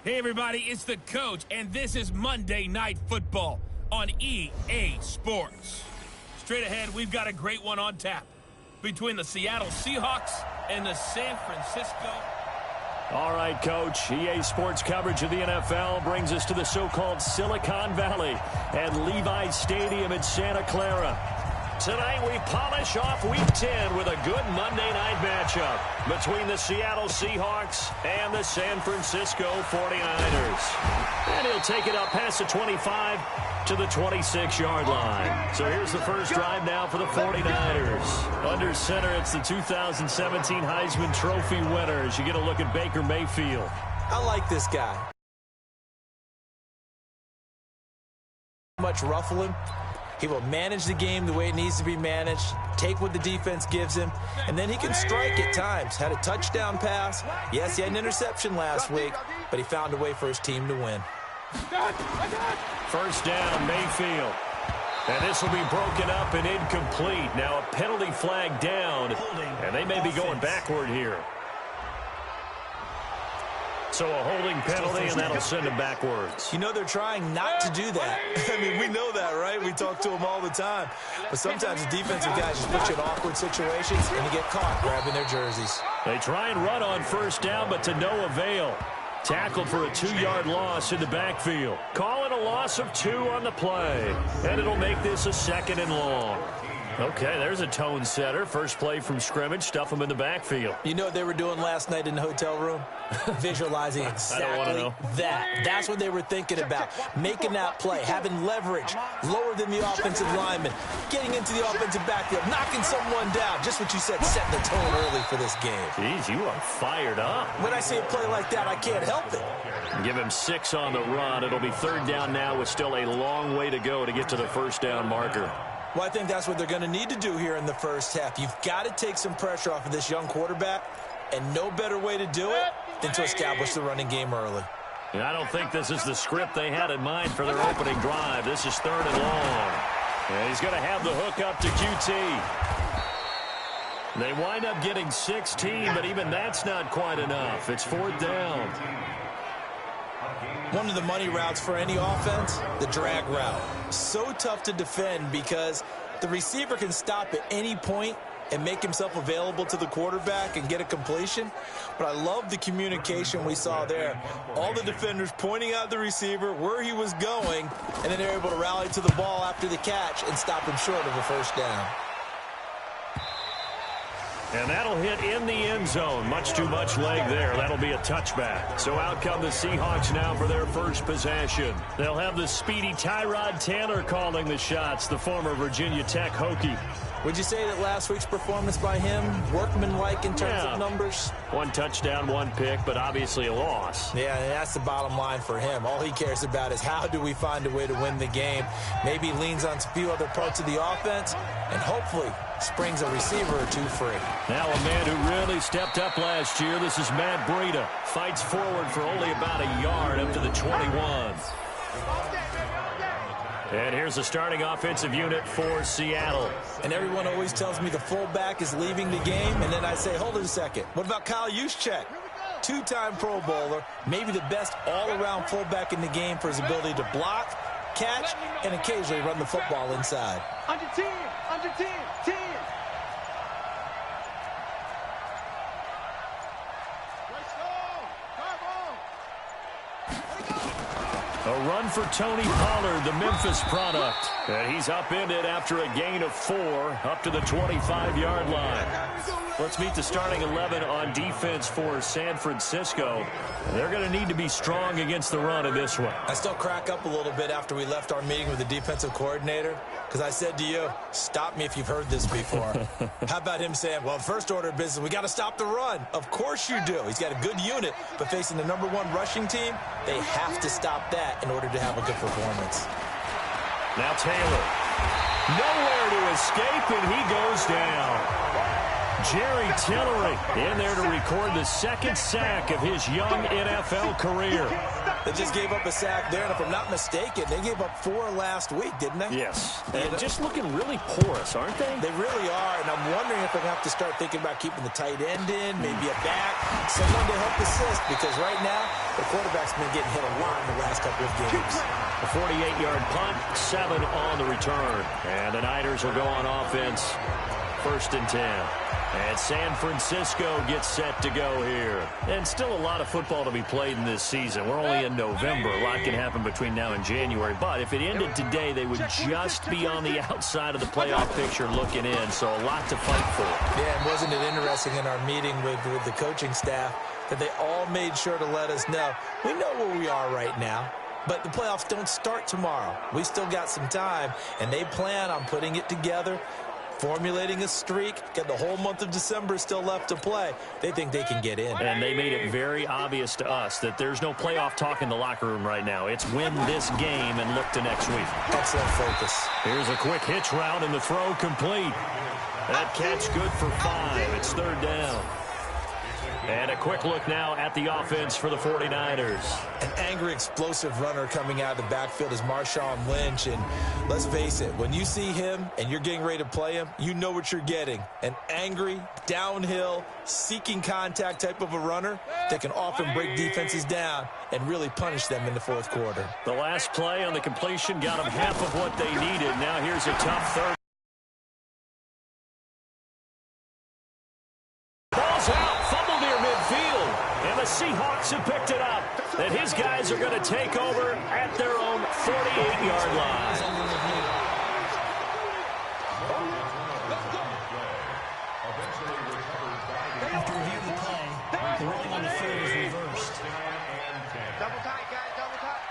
Hey, everybody, it's the coach, and this is Monday Night Football on EA Sports. Straight ahead, we've got a great one on tap between the Seattle Seahawks and the San Francisco. All right, Coach. EA Sports coverage of the NFL brings us to the so-called Silicon Valley and Levi Stadium in Santa Clara. Tonight, we polish off Week 10 with a good Monday night matchup between the Seattle Seahawks and the San Francisco 49ers. And he'll take it up past the 25 to the 26-yard line. So here's the first drive now for the 49ers. Under center, it's the 2017 Heisman Trophy winner as you get a look at Baker Mayfield. I like this guy. Much ruffling. He will manage the game the way it needs to be managed, take what the defense gives him, and then he can strike at times. Had a touchdown pass. Yes, he had an interception last week, but he found a way for his team to win. First down, Mayfield. And this will be broken up and incomplete. Now a penalty flag down, and they may be going backward here. So a holding penalty, and that'll send him backwards. You know they're trying not to do that. I mean, we know that, right? We talk to them all the time. But sometimes the defensive guys just put you in awkward situations, and you get caught grabbing their jerseys. They try and run on first down, but to no avail. Tackled for a 2-yard loss in the backfield. Calling a loss of 2 on the play. And it'll make this a 2nd and long. Okay, there's a tone setter. First play from scrimmage, stuff them in the backfield. You know what they were doing last night in the hotel room? Visualizing exactly that. That's what they were thinking about. Making that play, having leverage, lower than the offensive lineman, getting into the offensive backfield, knocking someone down. Just what you said, set the tone early for this game. Jeez, you are fired up. When I see a play like that, I can't help it. Give him 6 on the run. It'll be 3rd down now with still a long way to go to get to the first down marker. Well, I think that's what they're going to need to do here in the first half. You've got to take some pressure off of this young quarterback, and no better way to do it than to establish the running game early. And I don't think this is the script they had in mind for their opening drive. This is 3rd and long. And he's going to have the hook up to QT. They wind up getting 16, but even that's not quite enough. It's 4th down. One of the money routes for any offense, the drag route. So tough to defend because the receiver can stop at any point and make himself available to the quarterback and get a completion. But I love the communication we saw there. All the defenders pointing out the receiver, where he was going, and then they're able to rally to the ball after the catch and stop him short of a first down. And that'll hit in the end zone. Much too much leg there. That'll be a touchback. So out come the Seahawks now for their first possession. They'll have the speedy Tyrod Taylor calling the shots, the former Virginia Tech Hokie. Would you say that last week's performance by him, workmanlike in terms of numbers? 1 touchdown, 1 pick, but obviously a loss. Yeah, and that's the bottom line for him. All he cares about is how do we find a way to win the game. Maybe leans on a few other parts of the offense, and hopefully springs a receiver or 2 free. Now a man who really stepped up last year. This is Matt Breida. Fights forward for only about a yard up to the 21. And here's the starting offensive unit for Seattle. And everyone always tells me the fullback is leaving the game, and then I say, hold it a second. What about Kyle Juszczyk? 2-time Pro Bowler, maybe the best all-around fullback in the game for his ability to block, catch, and occasionally run the football inside. Under 10, 10. A run for Tony Pollard, the Memphis product. And he's upended after a gain of 4 up to the 25-yard line. Let's meet the starting 11 on defense for San Francisco. They're going to need to be strong against the run in this one. I still crack up a little bit after we left our meeting with the defensive coordinator because I said to you, stop me if you've heard this before. How about him saying, well, first order of business, we got to stop the run. Of course you do. He's got a good unit, but facing the #1 rushing team, they have to stop that in order to have a good performance. Now Taylor. Nowhere to escape, and he goes down. Jerry Tillery in there to record the 2nd sack of his young NFL career. They just gave up a sack there, and if I'm not mistaken, they gave up 4 last week, didn't they? Yes. And just looking really porous, aren't they? They really are, and I'm wondering if they're going to have to start thinking about keeping the tight end in, maybe a back, someone to help assist, because right now, the quarterback's been getting hit a lot in the last couple of games. A 48-yard punt, 7 on the return. And the Niners will go on offense, 1st and 10. And San Francisco gets set to go here. And still a lot of football to be played in this season. We're only in November. A lot can happen between now and January. But if it ended today, they would just be on the outside of the playoff picture looking in. So a lot to fight for. Yeah, and wasn't it interesting in our meeting with the coaching staff that they all made sure to let us know, we know where we are right now, but the playoffs don't start tomorrow. We still got some time, and they plan on putting it together, formulating a streak, got the whole month of December still left to play. They think they can get in. And they made it very obvious to us that there's no playoff talk in the locker room right now. It's win this game and look to next week. Excellent focus. Here's a quick hitch route and the throw complete. That catch good for 5. It's 3rd down. And a quick look now at the offense for the 49ers. An angry, explosive runner coming out of the backfield is Marshawn Lynch. And let's face it, when you see him and you're getting ready to play him, you know what you're getting. An angry, downhill, seeking contact type of a runner that can often break defenses down and really punish them in the 4th quarter. The last play on the completion got them half of what they needed. Now here's a tough 3rd. Ball's out. Seahawks have picked it up, and his guys are going to take over at their own 48-yard line. After review the play, the ruling on the field is reversed. Double tight, guys, double tight.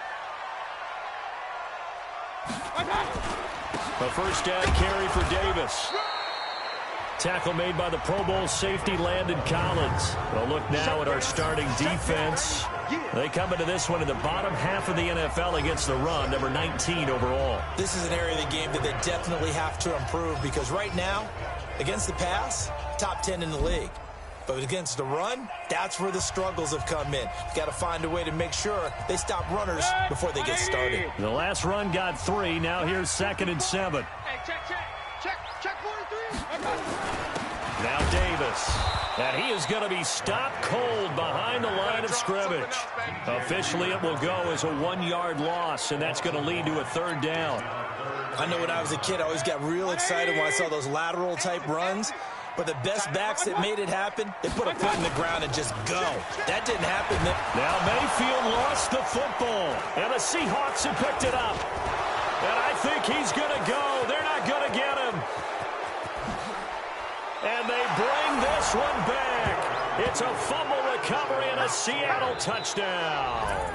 A 1st down carry for Davis. Tackle made by the Pro Bowl safety Landon Collins. We'll look now at our starting defense. They come into this one in the bottom half of the NFL against the run, number 19 overall. This is an area of the game that they definitely have to improve because right now, against the pass, top 10 in the league. But against the run, that's where the struggles have come in. You've got to find a way to make sure they stop runners before they get started. The last run got 3. Now here's 2nd and 7. Hey, check 43. Now Davis. And he is going to be stopped cold behind the line of scrimmage. Officially, it will go as a 1-yard loss, and that's going to lead to a 3rd down. I know when I was a kid, I always got real excited when I saw those lateral-type runs. But the best backs that made it happen, they put a foot in the ground and just go. That didn't happen. Now Mayfield lost the football, and the Seahawks have picked it up. And I think he's going to go. They're not going to get him. And they bring this one back. It's a fumble recovery and a Seattle touchdown.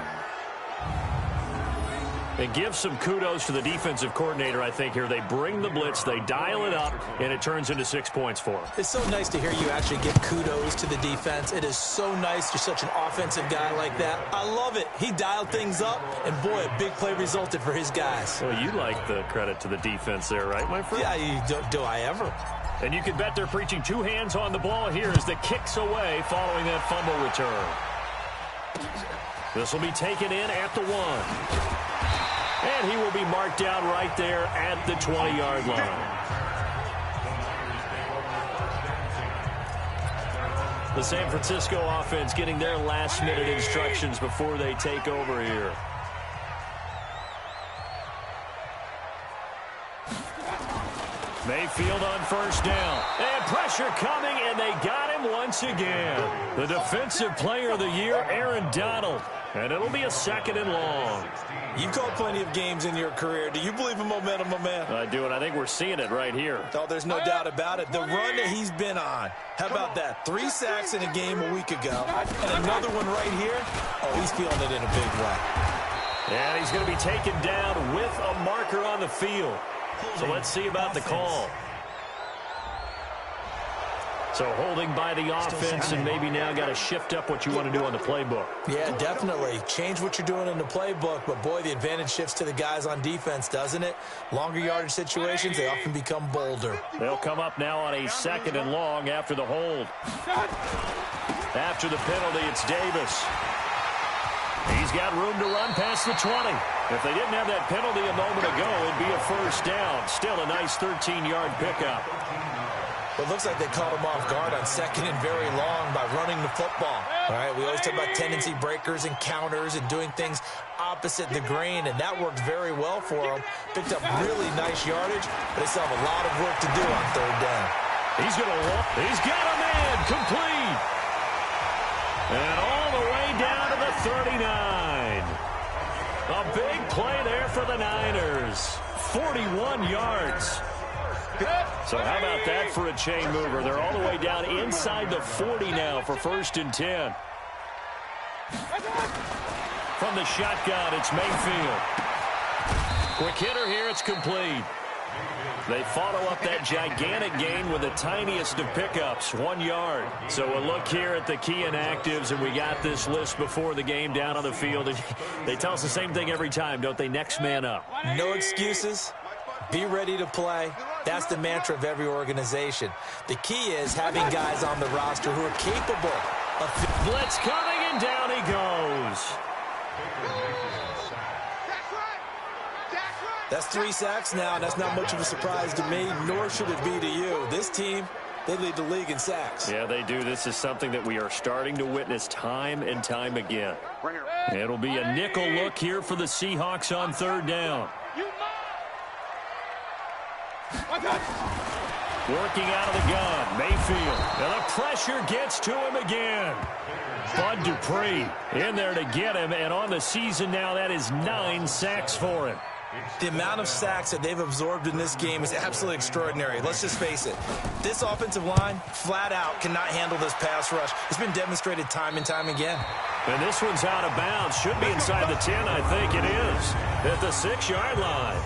It gives some kudos to the defensive coordinator, I think, here. They bring the blitz, they dial it up, and it turns into 6 points for them. It's so nice to hear you actually give kudos to the defense. It is so nice. You're such an offensive guy like that. I love it. He dialed things up, and boy, a big play resulted for his guys. Well, you like the credit to the defense there, right, my friend? Yeah, do I ever? And you can bet they're preaching 2 hands on the ball here as the kick's away following that fumble return. This will be taken in at the 1. And he will be marked down right there at the 20-yard line. The San Francisco offense getting their last-minute instructions before they take over here. Mayfield on 1st down. And pressure coming, and they got him once again. The defensive player of the year, Aaron Donald. And it'll be a 2nd and long. You've called plenty of games in your career. Do you believe in momentum, my man? I do, and I think we're seeing it right here. Oh, there's no doubt about it. The run that he's been on. How about that? 3 sacks in a game a week ago. And another one right here. Oh, he's feeling it in a big way. And he's going to be taken down with a marker on the field. So let's see about the call. So holding by the offense, and maybe now got to shift up what you want to do on the playbook. Yeah, definitely. Change what you're doing in the playbook, but boy, the advantage shifts to the guys on defense, doesn't it? Longer yardage situations, they often become bolder. They'll come up now on a 2nd and long after the hold. After the penalty, it's Davis. He's He's got room to run past the 20. If they didn't have that penalty a moment ago, it'd be a first down. Still a nice 13-yard pickup. Well, it looks like they caught him off guard on second and very long by running the football. All right, we always talk about tendency breakers and counters and doing things opposite the grain, and that worked very well for him. Picked up really nice yardage, but they still have a lot of work to do on third down. He's going to walk. He's got a man complete. And all the way down to the 39. A big play there for the Niners. 41 yards. So how about that for a chain mover? They're all the way down inside the 40 now for 1st and 10. From the shotgun, it's Mayfield. Quick hitter here, it's complete. They follow up that gigantic gain with the tiniest of pickups, 1 yard. So we'll look here at the key inactives, and we got this list before the game down on the field. They tell us the same thing every time, don't they? Next man up. No excuses. Be ready to play. That's the mantra of every organization. The key is having guys on the roster who are capable of... Blitz coming, and down he goes. That's 3 sacks now, and that's not much of a surprise to me, nor should it be to you. This team, they lead the league in sacks. Yeah, they do. This is something that we are starting to witness time and time again. It'll be a nickel look here for the Seahawks on third down. Working out of the gun, Mayfield. And the pressure gets to him again. Bud Dupree in there to get him, and on the season now, that is 9 sacks for him. The amount of sacks that they've absorbed in this game is absolutely extraordinary. Let's just face it. This offensive line, flat out, cannot handle this pass rush. It's been demonstrated time and time again. And this one's out of bounds. Should be inside the 10, I think it is. At the 6-yard line.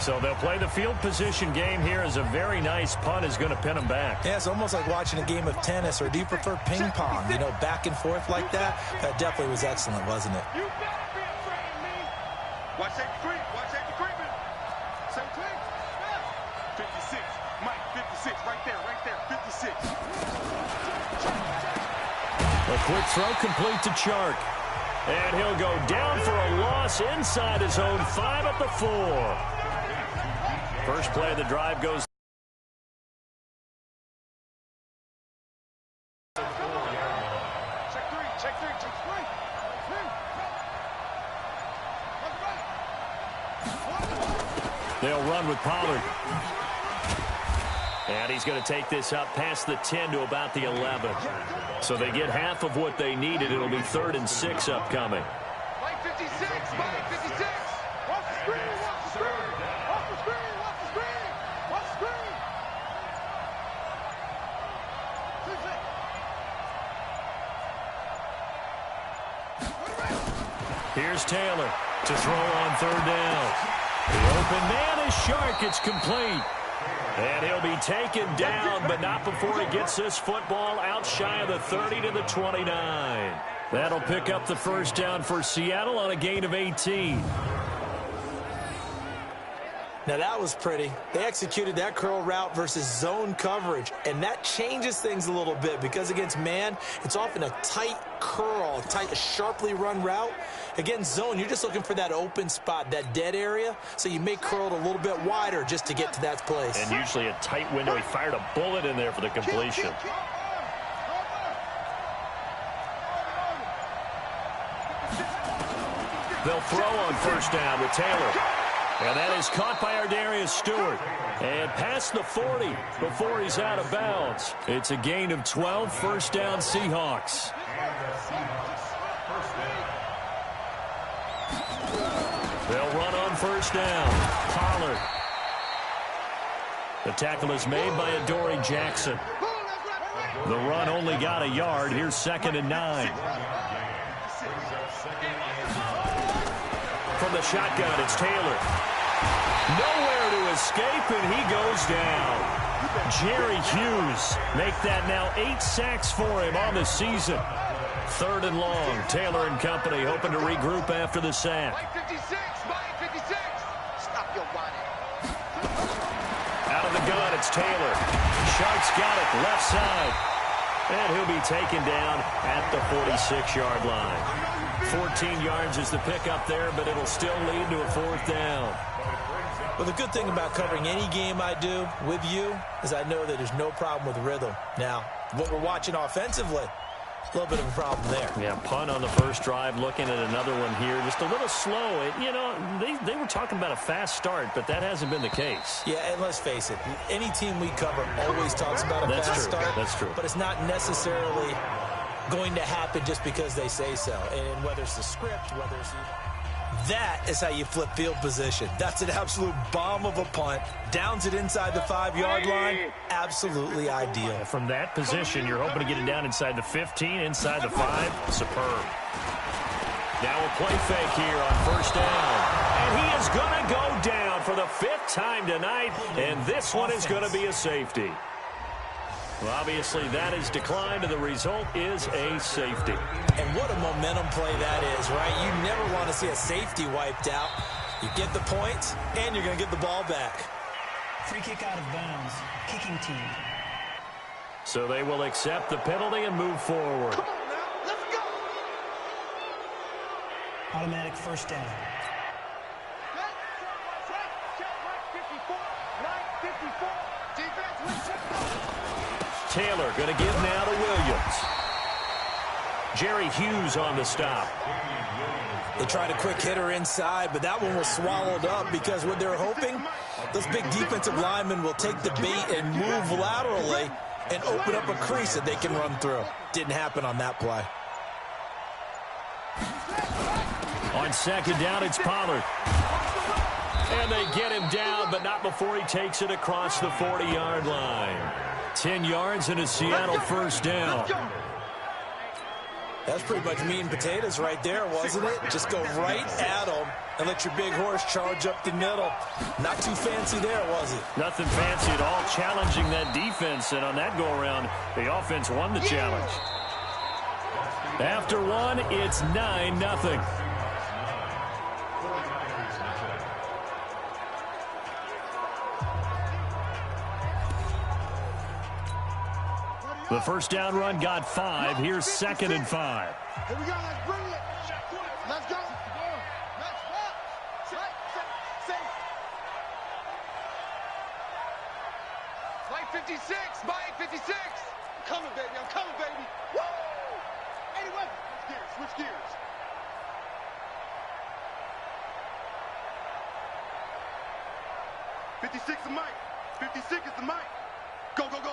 So they'll play the field position game here as a very nice punt is going to pin them back. Yeah, it's almost like watching a game of tennis, or do you prefer ping pong? You know, back and forth like that? That definitely was excellent, wasn't it? You better be afraid of me. Watch safety creep. Watch safety creeping. Same thing. 56. Mike, 56. Right there. 56. A quick throw complete to Chark. And he'll go down for a loss inside his own 5 at the 4. First play of the drive goes. Check three. They'll run with Pollard. And he's going to take this up past the 10 to about the 11. So they get half of what they needed. It'll be 3rd and 6 upcoming. Mike 56. Mike 56. Watch the screen. Watch the screen. Watch the screen. Watch the screen. Watch the screen. Here's Taylor to throw on third down. The open man is Shark. It's complete. And he'll be taken down, but not before he gets this football out shy of the 30 to the 29. That'll pick up the first down for Seattle on a gain of 18. Now that was pretty. They executed that curl route versus zone coverage, and that changes things a little bit because against man, it's often a tight curl, a sharply run route. Against zone, you're just looking for that open spot, that dead area, so you may curl it a little bit wider just to get to that place. And usually a tight window. He fired a bullet in there for the completion. They'll throw on first down with Taylor. And that is caught by Ardarius Stewart. And past the 40 before he's out of bounds. It's a gain of 12, first down Seahawks. They'll run on first down. Pollard. The tackle is made by Adoree Jackson. The run only got a yard. Here's 2nd and 9. From the shotgun, it's Taylor. Nowhere to escape, and he goes down. Jerry Hughes make that now 8 sacks for him on the season. 3rd and long. Taylor and company hoping to regroup after the sack. Mike 56. Mike 56. Stop your whining. Out of the gun, it's Taylor. Shark's got it left side. And he'll be taken down at the 46-yard line. 14 yards is the pickup there, but it'll still lead to a 4th down. Well, the good thing about covering any game I do with you is I know that there's no problem with rhythm. Now, what we're watching offensively, a little bit of a problem there. Yeah, punt on the first drive, looking at another one here. Just a little slow. You know, they were talking about a fast start, but that hasn't been the case. Yeah, and let's face it, any team we cover always talks about a fast start. That's true. But it's not necessarily going to happen just because they say so. And whether it's the script, whether it's... That is how you flip field position. That's an absolute bomb of a punt. Downs it inside the 5-yard line. Absolutely ideal. From that position, you're hoping to get it down inside the 15, inside the 5. Superb. Now a play fake here on first down. And he is going to go down for the 5th time tonight. And this one is going to be a safety. Well, obviously, that is declined, and the result is a safety. And what a momentum play that is, right? You never want to see a safety wiped out. You get the points, and you're going to get the ball back. Free kick out of bounds. Kicking team. So they will accept the penalty and move forward. Come on now, let's go. Automatic first down. Taylor going to give now to Williams. Jerry Hughes on the stop. They tried a quick hitter inside, but that one was swallowed up because what they're hoping, those big defensive linemen will take the bait and move laterally and open up a crease that they can run through. Didn't happen on that play. On second down, it's Pollard. And they get him down, but not before he takes it across the 40-yard line. 10 yards and a Seattle first down. That's pretty much meat and potatoes right there, wasn't it? Just go right at them and let your big horse charge up the middle. Not too fancy there, was it? Nothing fancy at all, challenging that defense. And on that go-around, the offense won the challenge. After one, it's 9-0. The first down run got 5. Here's 2nd and 5. Here we go. Let's bring it. Let's go. Mike 56. Mike 56. I'm coming, baby. I'm coming, baby. Woo! Anyway, switch gears. 56 is Mike. 56 is the Mike. Go, go, go.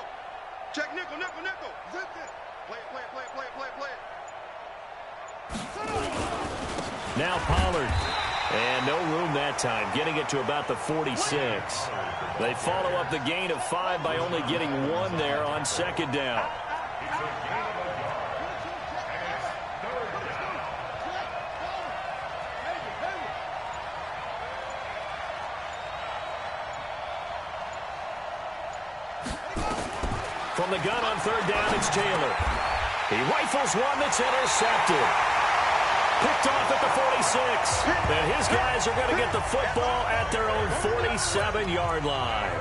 Check nickel, nickel, nickel. Zip it. Play it, play it, play it, play it, play it, play it. Now Pollard. And no room that time, getting it to about the 46. They follow up the gain of 5 by only getting 1 there on second down. From the gun on third down, it's Taylor. He rifles one that's intercepted. Picked off at the 46. And his guys are going to get the football at their own 47-yard line.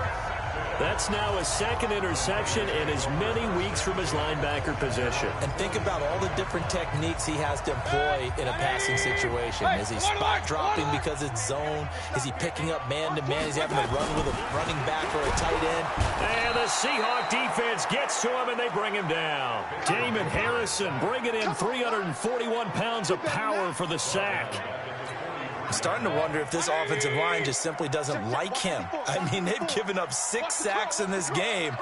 That's now his 2nd interception in as many weeks from his linebacker position. And think about all the different techniques he has to employ in a passing situation. Is he spot dropping because it's zone? Is he picking up man-to-man? Is he having to run with a running back or a tight end? And the Seahawk defense gets to him, and they bring him down. Damon Harrison bringing in 341 pounds of power for the sack. I'm starting to wonder if this offensive line just simply doesn't like him. I mean, they've given up 6 sacks in this game.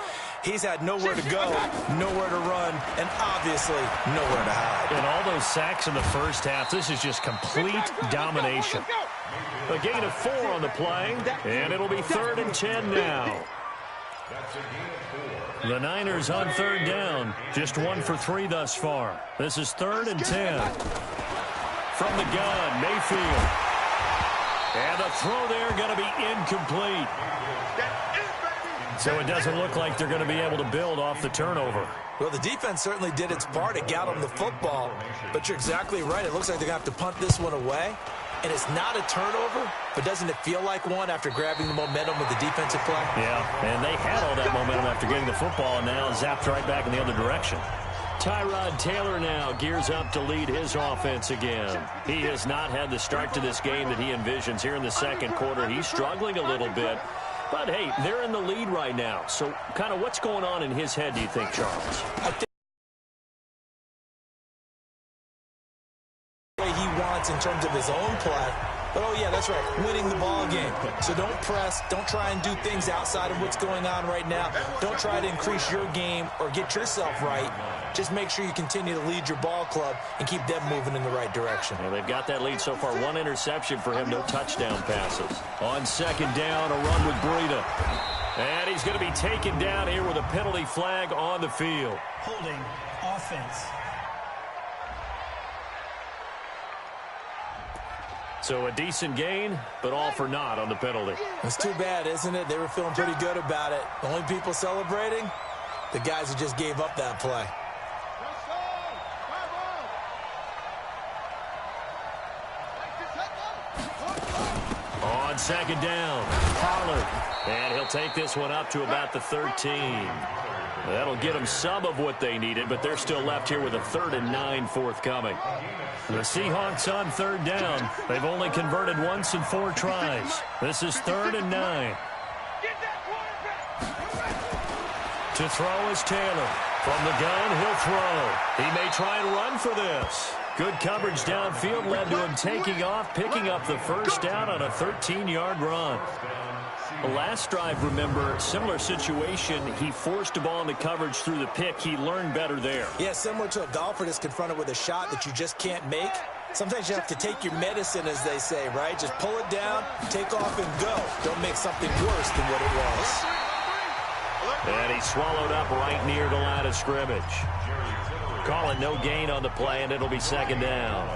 He's had nowhere to go, nowhere to run, and obviously nowhere to hide. And all those sacks in the first half, this is just complete domination. A gain of 4 on the play, and it'll be 3rd and 10 now. The Niners on third down, just 1 for 3 thus far. This is 3rd and 10. From the gun, Mayfield. And the throw there going to be incomplete. So it doesn't look like they're going to be able to build off the turnover. Well, the defense certainly did its part to get them the football. But you're exactly right. It looks like they're going to have to punt this one away. And it's not a turnover, but doesn't it feel like one after grabbing the momentum with the defensive play? Yeah, and they had all that momentum after getting the football and now zapped right back in the other direction. Tyrod Taylor now gears up to lead his offense again. He has not had the start to this game that he envisions here in the second quarter. He's struggling a little bit. But, hey, they're in the lead right now. So, kind of what's going on in his head, do you think, Charles? I think he wants in terms of his own play. But, oh, yeah, that's right, winning the ball game. So don't press. Don't try and do things outside of what's going on right now. Don't try to increase your game or get yourself right. Just make sure you continue to lead your ball club and keep them moving in the right direction. Well, they've got that lead so far. One interception for him, no touchdown passes. On second down, a run with Breida. And he's going to be taken down here with a penalty flag on the field. Holding offense. So a decent gain, but all for naught on the penalty. It's too bad, isn't it? They were feeling pretty good about it. The only people celebrating, the guys who just gave up that play. On second down, Pollard. And he'll take this one up to about the 13. That'll get them some of what they needed, but they're still left here with a 3rd and 9 forthcoming. The Seahawks on third down. They've only converted once in 4 tries. This is 3rd and 9. To throw is Taylor. From the gun, he'll throw. He may try and run for this. Good coverage downfield led to him taking off, picking up the first down on a 13-yard run. The last drive, remember, similar situation. He forced a ball into coverage through the pick. He learned better there. Yeah, similar to a golfer that's confronted with a shot that you just can't make. Sometimes you have to take your medicine, as they say, right? Just pull it down, take off, and go. Don't make something worse than what it was. And he swallowed up right near the line of scrimmage. Calling no gain on the play, and it'll be second down.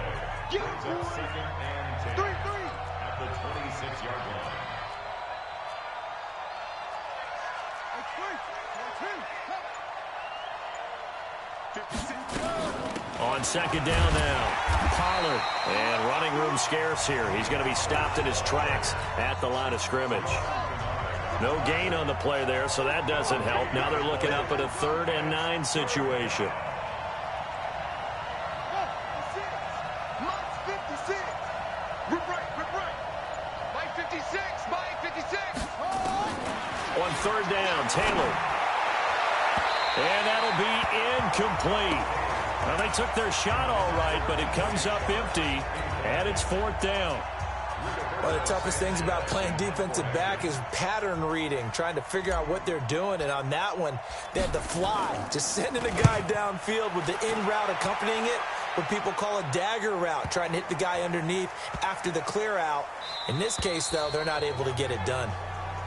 On second down now, Pollard. And running room scarce here. He's going to be stopped in his tracks at the line of scrimmage. No gain on the play there, so that doesn't help. Now they're looking up at a 3rd and 9 situation. On third down, Taylor. And that'll be incomplete. Well, they took their shot all right, but it comes up empty, and it's 4th down. One of the toughest things about playing defensive back is pattern reading, trying to figure out what they're doing. And on that one, they had to fly, just sending a guy downfield with the in route accompanying it, what people call a dagger route, trying to hit the guy underneath after the clear out. In this case, though, they're not able to get it done.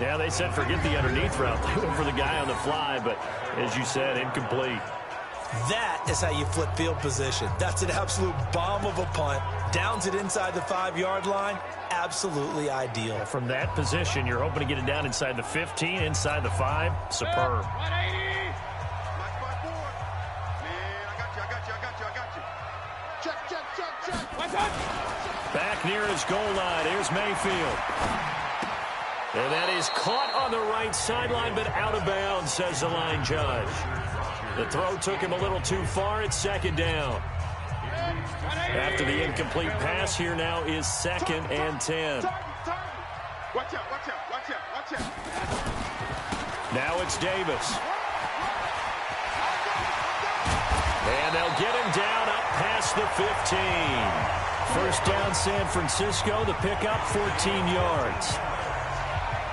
Yeah, they said forget the underneath route. They went for the guy on the fly, but as you said, incomplete. That is how you flip field position. That's an absolute bomb of a punt. Downs it inside the 5-yard line. Absolutely ideal. From that position, you're hoping to get it down inside the 15, inside the 5. Superb. Back near his goal line. Here's Mayfield. And that is caught on the right sideline, but out of bounds, says the line judge. The throw took him a little too far. It's second down. After the incomplete pass, here now is 2nd and 10. Watch out, watch out, watch out, watch out. Now it's Davis. And they'll get him down up past the 15. First down, San Francisco. The pickup, 14 yards.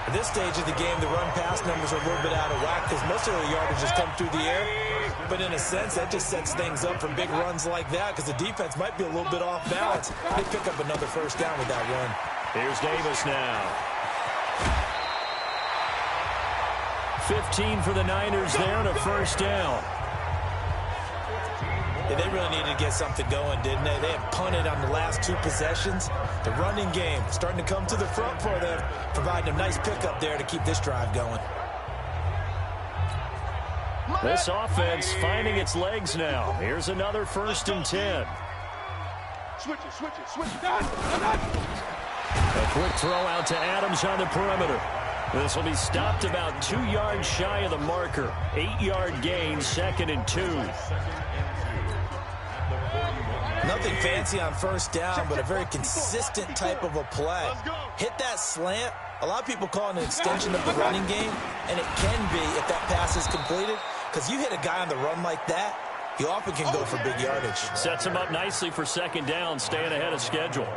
At this stage of the game, the run-pass numbers are a little bit out of whack because most of the yardage has come through the air. But in a sense, that just sets things up for big runs like that because the defense might be a little bit off balance. They pick up another first down with that run. Here's Davis now. 15 for the Niners there and a first down. Yeah, they really needed to get something going, didn't they? They had punted on the last 2 possessions. The running game starting to come to the front for them, providing a nice pickup there to keep this drive going. This offense finding its legs now. Here's another 1st and 10. Switch it, switch it, switch it. A quick throw out to Adams on the perimeter. This will be stopped about 2 yards shy of the marker. 8-yard gain, 2nd and 2. Nothing fancy on first down, but a very consistent type of a play. Hit that slant. A lot of people call it an extension of the running game, and it can be if that pass is completed, because you hit a guy on the run like that, he often can go for big yardage. Sets him up nicely for 2nd down, staying ahead of schedule.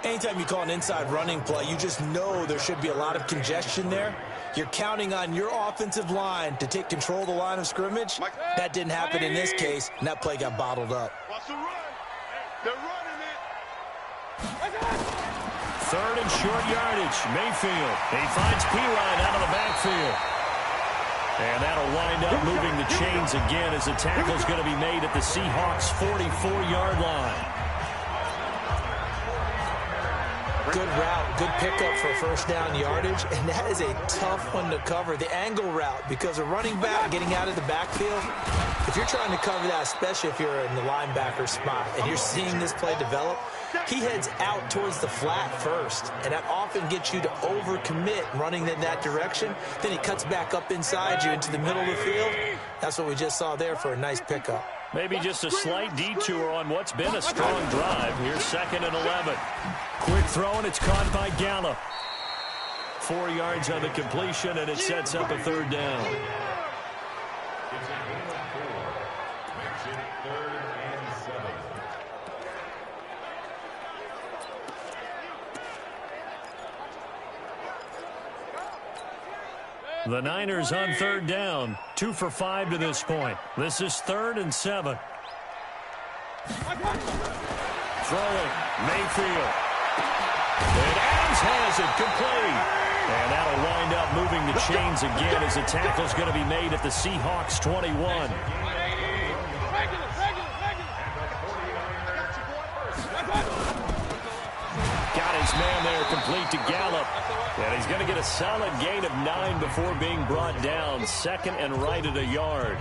Anytime you call an inside running play, you just know there should be a lot of congestion there. You're counting on your offensive line to take control of the line of scrimmage. That didn't happen in this case, and that play got bottled up. They're running it. 3rd and short yardage. Mayfield. He finds Pirine out of the backfield. And that'll wind up moving the chains again as the tackle's going to be made at the Seahawks' 44-yard line. Good route, good pickup for first down yardage, and that is a tough one to cover, the angle route, because a running back getting out of the backfield, if you're trying to cover that, especially if you're in the linebacker spot, and you're seeing this play develop, he heads out towards the flat first, and that often gets you to overcommit running in that direction. Then he cuts back up inside you into the middle of the field. That's what we just saw there for a nice pickup. Maybe just a slight detour on what's been a strong drive. Here's 2nd and 11. Quick throw, and it's caught by Gallup. 4 yards on the completion, and it sets up a 3rd down. The Niners on 3rd down. 2 for 5 to this point. This is 3rd and 7. Throwing. Mayfield. And Adams has it complete. And that'll wind up moving the chains again as the tackle's going to be made at the Seahawks' 21. Got his man there complete to Gallup. And he's going to get a solid gain of 9 before being brought down. 2nd and right at a yard.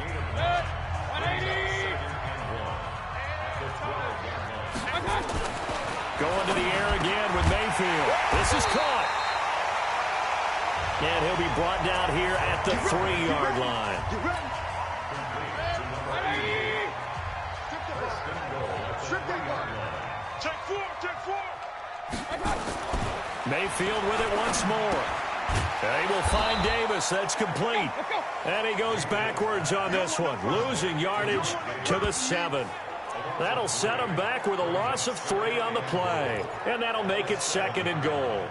Going to the air again with Mayfield. This is caught. And he'll be brought down here at the 3-yard line. Mayfield with it once more. And he will find Davis. That's complete. And he goes backwards on this one, losing yardage to the 7. That'll set him back with a loss of 3 on the play. And that'll make it 2nd and goal.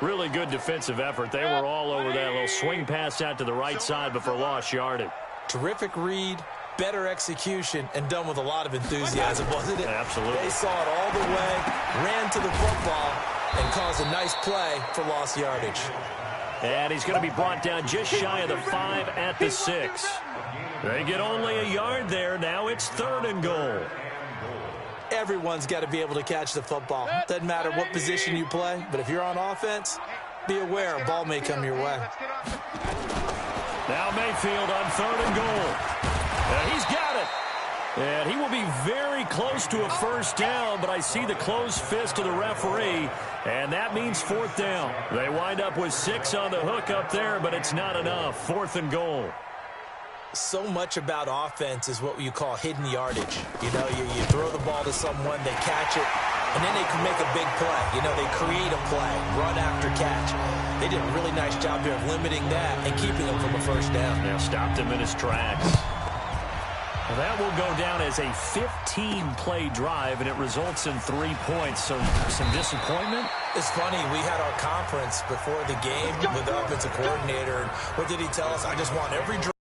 Really good defensive effort. They were all over that little swing pass out to the right side, but for lost yardage. Terrific read, better execution, and done with a lot of enthusiasm, wasn't it? Absolutely. They saw it all the way, ran to the football, and caused a nice play for lost yardage. And he's going to be brought down just shy of the 5 at the 6. They get only a yard there. Now it's 3rd and goal. Everyone's got to be able to catch the football. Doesn't matter what position you play, but if you're on offense, be aware a ball may come your way. Now Mayfield on 3rd and goal. And he's got it. And he will be very close to a first down, but I see the closed fist of the referee, and that means 4th down. They wind up with 6 on the hook up there, but it's not enough. 4th and goal. So much about offense is what you call hidden yardage. You know, you throw the ball to someone, they catch it, and then they can make a big play. You know, they create a play, run after catch. They did a really nice job here of limiting that and keeping him from a first down. Yeah, stopped him in his tracks. Well, that will go down as a 15-play drive, and it results in 3 points. So some disappointment. It's funny, we had our conference before the game with the offensive coordinator. And what did he tell us? I just want every drive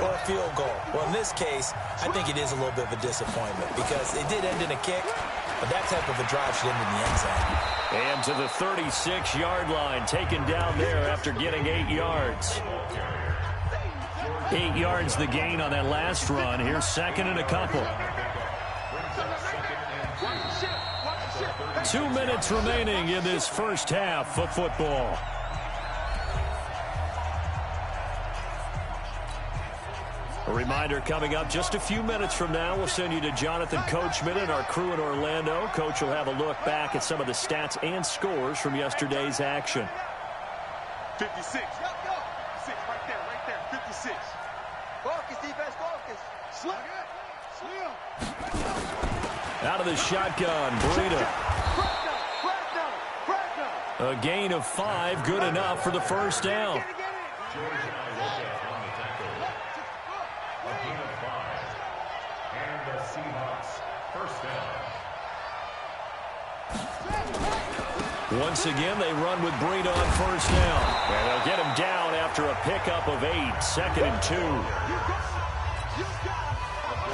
or a field goal. Well, in this case, I think it is a little bit of a disappointment because it did end in a kick, but that type of a drive should end in the end zone. And to the 36-yard line, taken down there after getting 8 yards. 8 yards the gain on that last run. Here's 2nd and a couple. 2 minutes remaining in this first half of football. A reminder coming up just a few minutes from now, we'll send you to Jonathan Coachman and our crew in Orlando. Coach will have a look back at some of the stats and scores from yesterday's action. 56. 56 right there, 56. Focus, defense, focus. Slip. Out of the shotgun, Breida. A gain of 5, good enough for the first down. A gain of 5. And the Seahawks first down. Once again, they run with Breida on first down. And they'll get him down after a pickup of 8, 2nd and 2.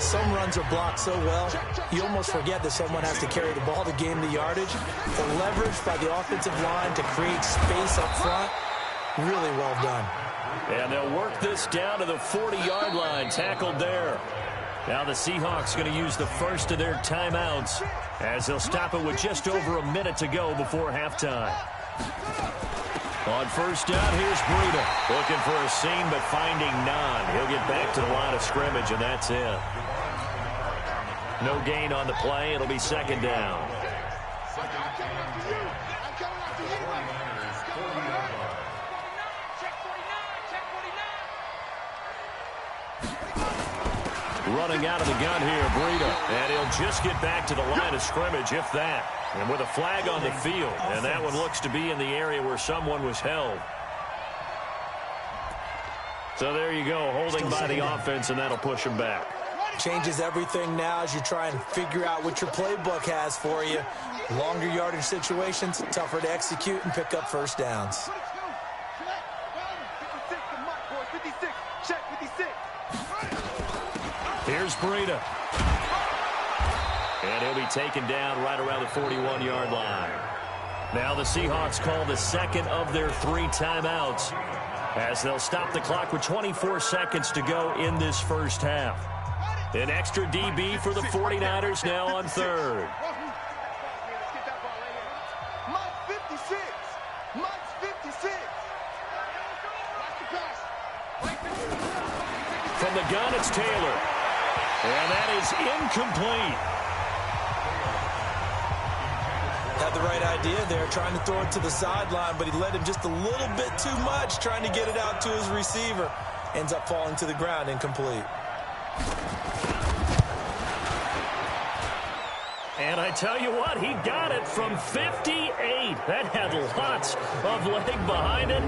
Some runs are blocked so well, you almost forget that someone has to carry the ball to gain the yardage. The leverage by the offensive line to create space up front, really well done. And they'll work this down to the 40-yard line, tackled there. Now the Seahawks going to use the first of their timeouts as they'll stop it with just over a minute to go before halftime. On first down, here's Breida. Looking for a seam, but finding none. He'll get back to the line of scrimmage, and that's it. No gain on the play. It'll be second down. Running out of the gun here, Breida. And he'll just get back to the line of scrimmage, if that. And with a flag on the field. And that one looks to be in the area where someone was held. So there you go, holding by the offense, and that'll push him back. Changes everything now as you try and figure out what your playbook has for you. Longer yardage situations, tougher to execute and pick up first downs. Here's Breida. And he'll be taken down right around the 41-yard line. Now the Seahawks call the second of their 3 timeouts as they'll stop the clock with 24 seconds to go in this first half. An extra DB for the 49ers now on third. From the gun, it's Taylor. And that is incomplete. Had the right idea there, trying to throw it to the sideline, but he led him just a little bit too much, trying to get it out to his receiver. Ends up falling to the ground, incomplete. And I tell you what, he got it from 58. That had lots of leg behind it.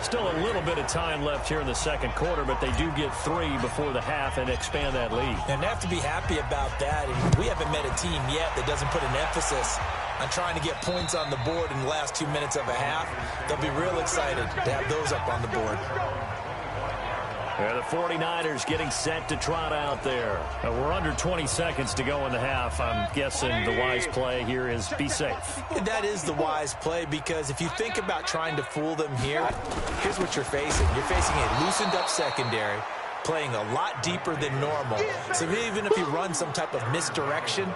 Still a little bit of time left here in the second quarter, but they do get 3 before the half and expand that lead. And they have to be happy about that. And we haven't met a team yet that doesn't put an emphasis on trying to get points on the board in the last 2 minutes of a half. They'll be real excited to have those up on the board. The 49ers getting set to trot out there. We're under 20 seconds to go in the half. I'm guessing the wise play here is be safe. That is the wise play, because if you think about trying to fool them here, here's what you're facing. You're facing a loosened up secondary, playing a lot deeper than normal. So even if you run some type of misdirection,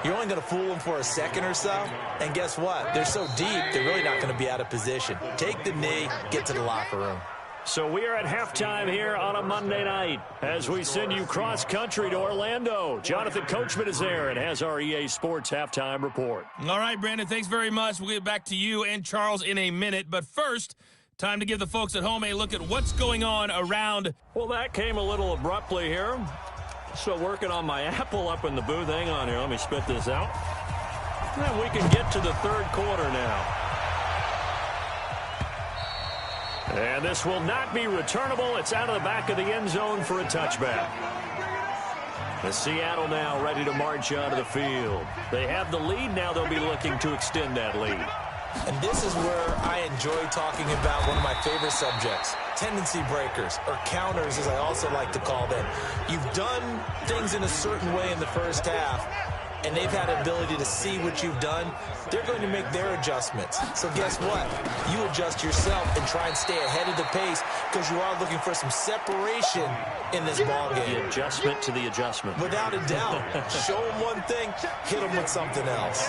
you're only going to fool them for a second or so. And guess what? They're so deep, they're really not going to be out of position. Take the knee, get to the locker room. So we are at halftime here on a Monday night as we send you cross-country to Orlando. Jonathan Coachman is there and has our EA Sports halftime report. All right, Brandon, thanks very much. We'll get back to you and Charles in a minute. But first, time to give the folks at home a look at what's going on around. Well, that came a little abruptly here. So working on my Apple up in the booth. Hang on here. Let me spit this out. And we can get to the third quarter now. And this will not be returnable. It's out of the back of the end zone for a touchback. The Seattle now ready to march out of the field. They have the lead. Now they'll be looking to extend that lead. And this is where I enjoy talking about one of my favorite subjects, tendency breakers, or counters as I also like to call them. You've done things in a certain way in the first half, and they've had an ability to see what you've done. They're going to make their adjustments. So guess what? You adjust yourself and try and stay ahead of the pace, because you are looking for some separation in this ball game. The adjustment to the adjustment. Without a doubt. Show them one thing, hit them with something else.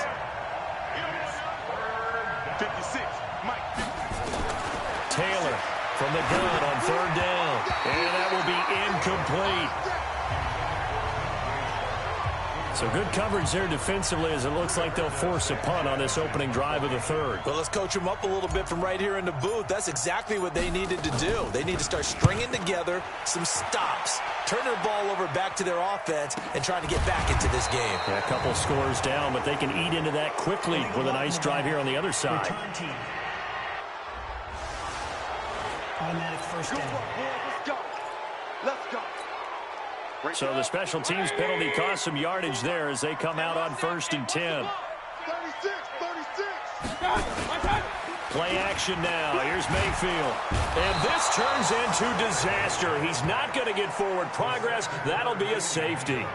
56, Mike. Taylor from the gun on 3rd down. And that will be incomplete. So good coverage there defensively as it looks like they'll force a punt on this opening drive of the 3rd. Well, let's coach them up a little bit from right here in the booth. That's exactly what they needed to do. They need to start stringing together some stops, turn their ball over back to their offense, and trying to get back into this game. Yeah, a couple scores down, but they can eat into that quickly with a nice drive here on the other side. Automatic first down. Let's go. Let's go. So the special teams penalty cost some yardage there as they come out on 1st and 10. 36. Play action now. Here's Mayfield. And this turns into disaster. He's not going to get forward progress. That'll be a safety.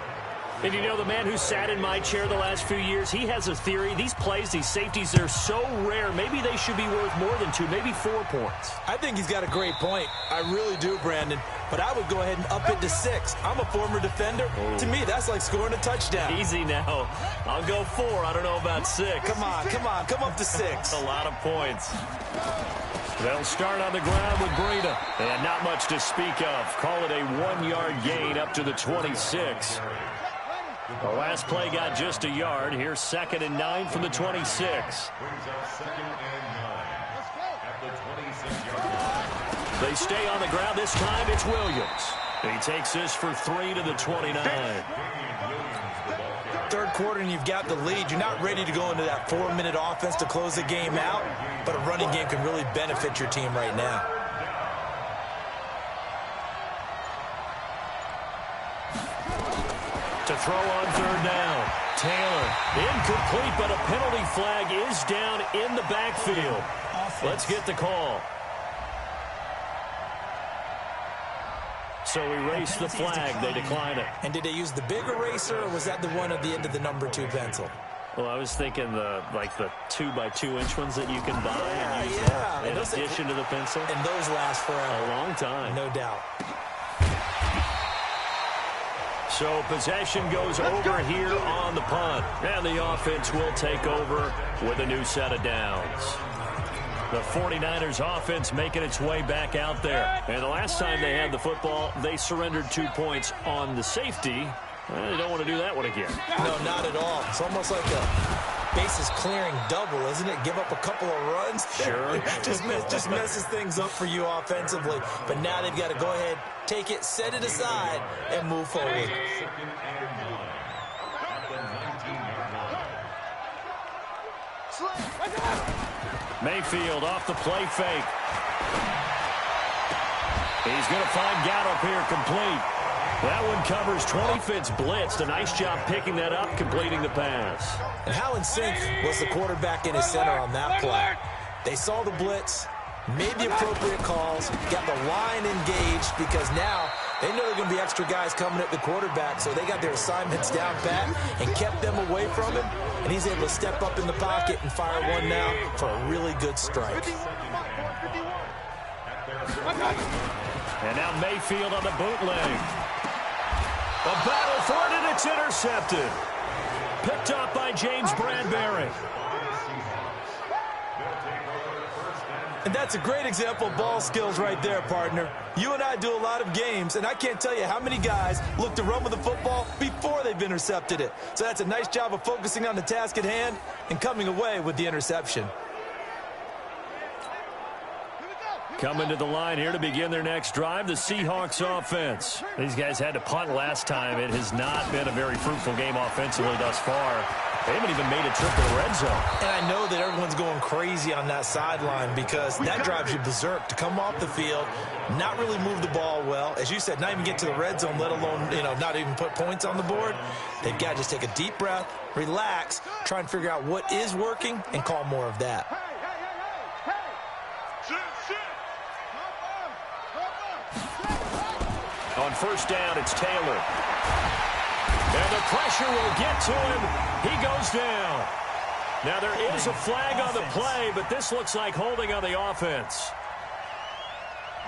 And you know, the man who sat in my chair the last few years, he has a theory. These plays, these safeties, they're so rare. Maybe they should be worth more than 2, maybe 4 points. I think he's got a great point. I really do, Brandon. But I would go ahead and up it to 6. I'm a former defender. Oh. To me, that's like scoring a touchdown. Easy now. I'll go 4. I don't know about 6. Come on. Come up to 6. A lot of points. They'll start on the ground with Breida. And not much to speak of. Call it a 1-yard gain up to the 26. The last play got just a yard. Here's 2nd and 9 from the 26. They stay on the ground. This time it's Williams. He takes this for 3 to the 29. 3rd quarter and you've got the lead. You're not ready to go into that 4-minute offense to close the game out, but a running game can really benefit your team right now. To throw on 3rd down. Taylor, incomplete, but a penalty flag is down in the backfield. Let's get the call. So erase the flag. They decline it. And did they use the big eraser, or was that the one at the end of the number 2 pencil? Well, I was thinking the 2x2-inch ones that you can buy and use in addition to the pencil. And those last forever. A long time. No doubt. So possession goes over here on the punt. And the offense will take over with a new set of downs. The 49ers offense making its way back out there. And the last time they had the football, they surrendered 2 points on the safety. Well, they don't want to do that one again. No, not at all. It's almost like a bases clearing double, isn't it? Give up a couple of runs. Sure. just messes things up for you offensively. But now they've got to go ahead, take it, set it aside, and move forward. Mayfield off the play fake. He's going to find Gallup here complete. That one covers 20. Fitz blitzed. A nice job picking that up, completing the pass. And how in sync was the quarterback in his center on that play? They saw the blitz, made the appropriate calls, got the line engaged because now they know there are going to be extra guys coming at the quarterback, so they got their assignments down pat and kept them away from him, and he's able to step up in the pocket and fire one now for a really good strike. And now Mayfield on the bootleg. A battle for it, and it's intercepted. Picked up by James Bradbury. And that's a great example of ball skills right there, partner. You and I do a lot of games, and I can't tell you how many guys look to run with the football before they've intercepted it. So that's a nice job of focusing on the task at hand and coming away with the interception. Coming to the line here to begin their next drive, the Seahawks offense. These guys had to punt last time. It has not been a very fruitful game offensively thus far. They haven't even made a trip to the red zone. And I know that everyone's going crazy on that sideline because that drives you berserk to come off the field, not really move the ball well. As you said, not even get to the red zone, let alone, not even put points on the board. They've got to just take a deep breath, relax, try and figure out what is working, and call more of that. On first down, it's Taylor. And the pressure will get to him. He goes down. Now, there is a flag on the play, but this looks like holding on the offense.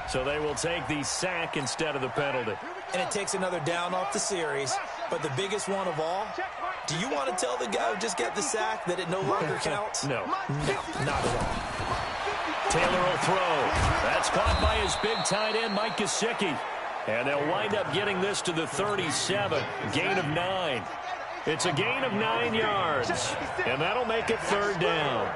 So they will take the sack instead of the penalty. And it takes another down off the series. But the biggest one of all, do you want to tell the guy who just got the sack that it no longer counts? No. No, not at all. Taylor will throw. That's caught by his big tight end, Mike Gesicki. And they'll wind up getting this to the 37. Gain of 9. It's a gain of 9 yards. And that'll make it 3rd down.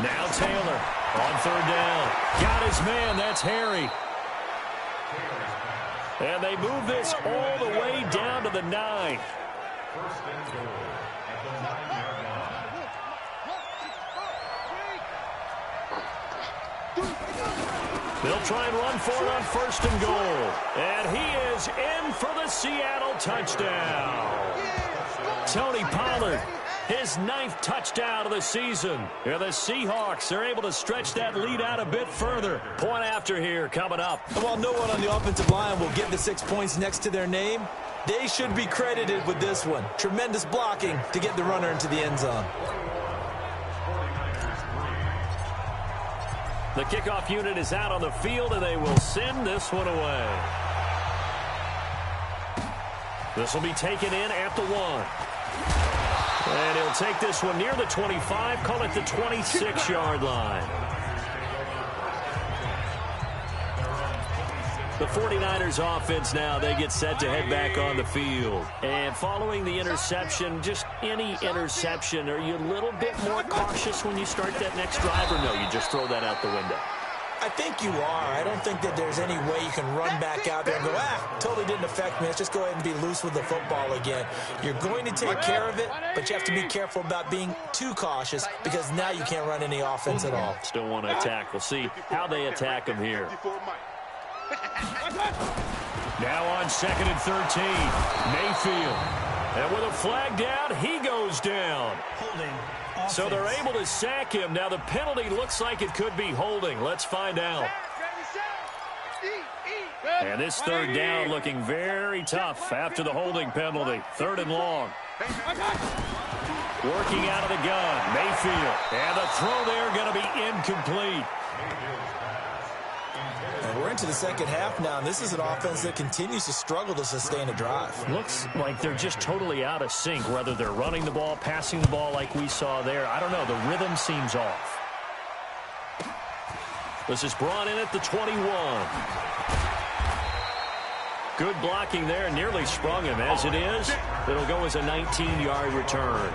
Now Taylor on 3rd down. Got his man. That's Harry. And they move this all the way down to the 9. First and goal at the 9-yard line. They'll try and run for it on 1st and goal. And he is in for the Seattle touchdown. Tony Pollard, his 9th touchdown of the season. And the Seahawks are able to stretch that lead out a bit further. Point after here coming up. And while no one on the offensive line will get the 6 points next to their name, they should be credited with this one. Tremendous blocking to get the runner into the end zone. The kickoff unit is out on the field, and they will send this one away. This will be taken in at the 1. And he'll take this one near the 25, call it the 26-yard line. The 49ers offense now, they get set to head back on the field. And following the interception, just any interception, are you a little bit more cautious when you start that next drive, or no, you just throw that out the window? I think you are. I don't think that there's any way you can run back out there and go, totally didn't affect me. Let's just go ahead and be loose with the football again. You're going to take care of it, but you have to be careful about being too cautious because now you can't run any offense at all. Still want to attack. We'll see how they attack him here. Now on 2nd and 13, Mayfield. And with a flag down, he goes down. Holding. So they're able to sack him. Now the penalty looks like it could be holding. Let's find out. And this 3rd down looking very tough after the holding penalty. 3rd and long. Working out of the gun, Mayfield. And the throw there going to be incomplete. And we're into the second half now, and this is an offense that continues to struggle to sustain a drive. Looks like they're just totally out of sync, whether they're running the ball, passing the ball like we saw there. I don't know. The rhythm seems off. This is brought in at the 21. Good blocking there. Nearly sprung him. As it is, it'll go as a 19-yard return.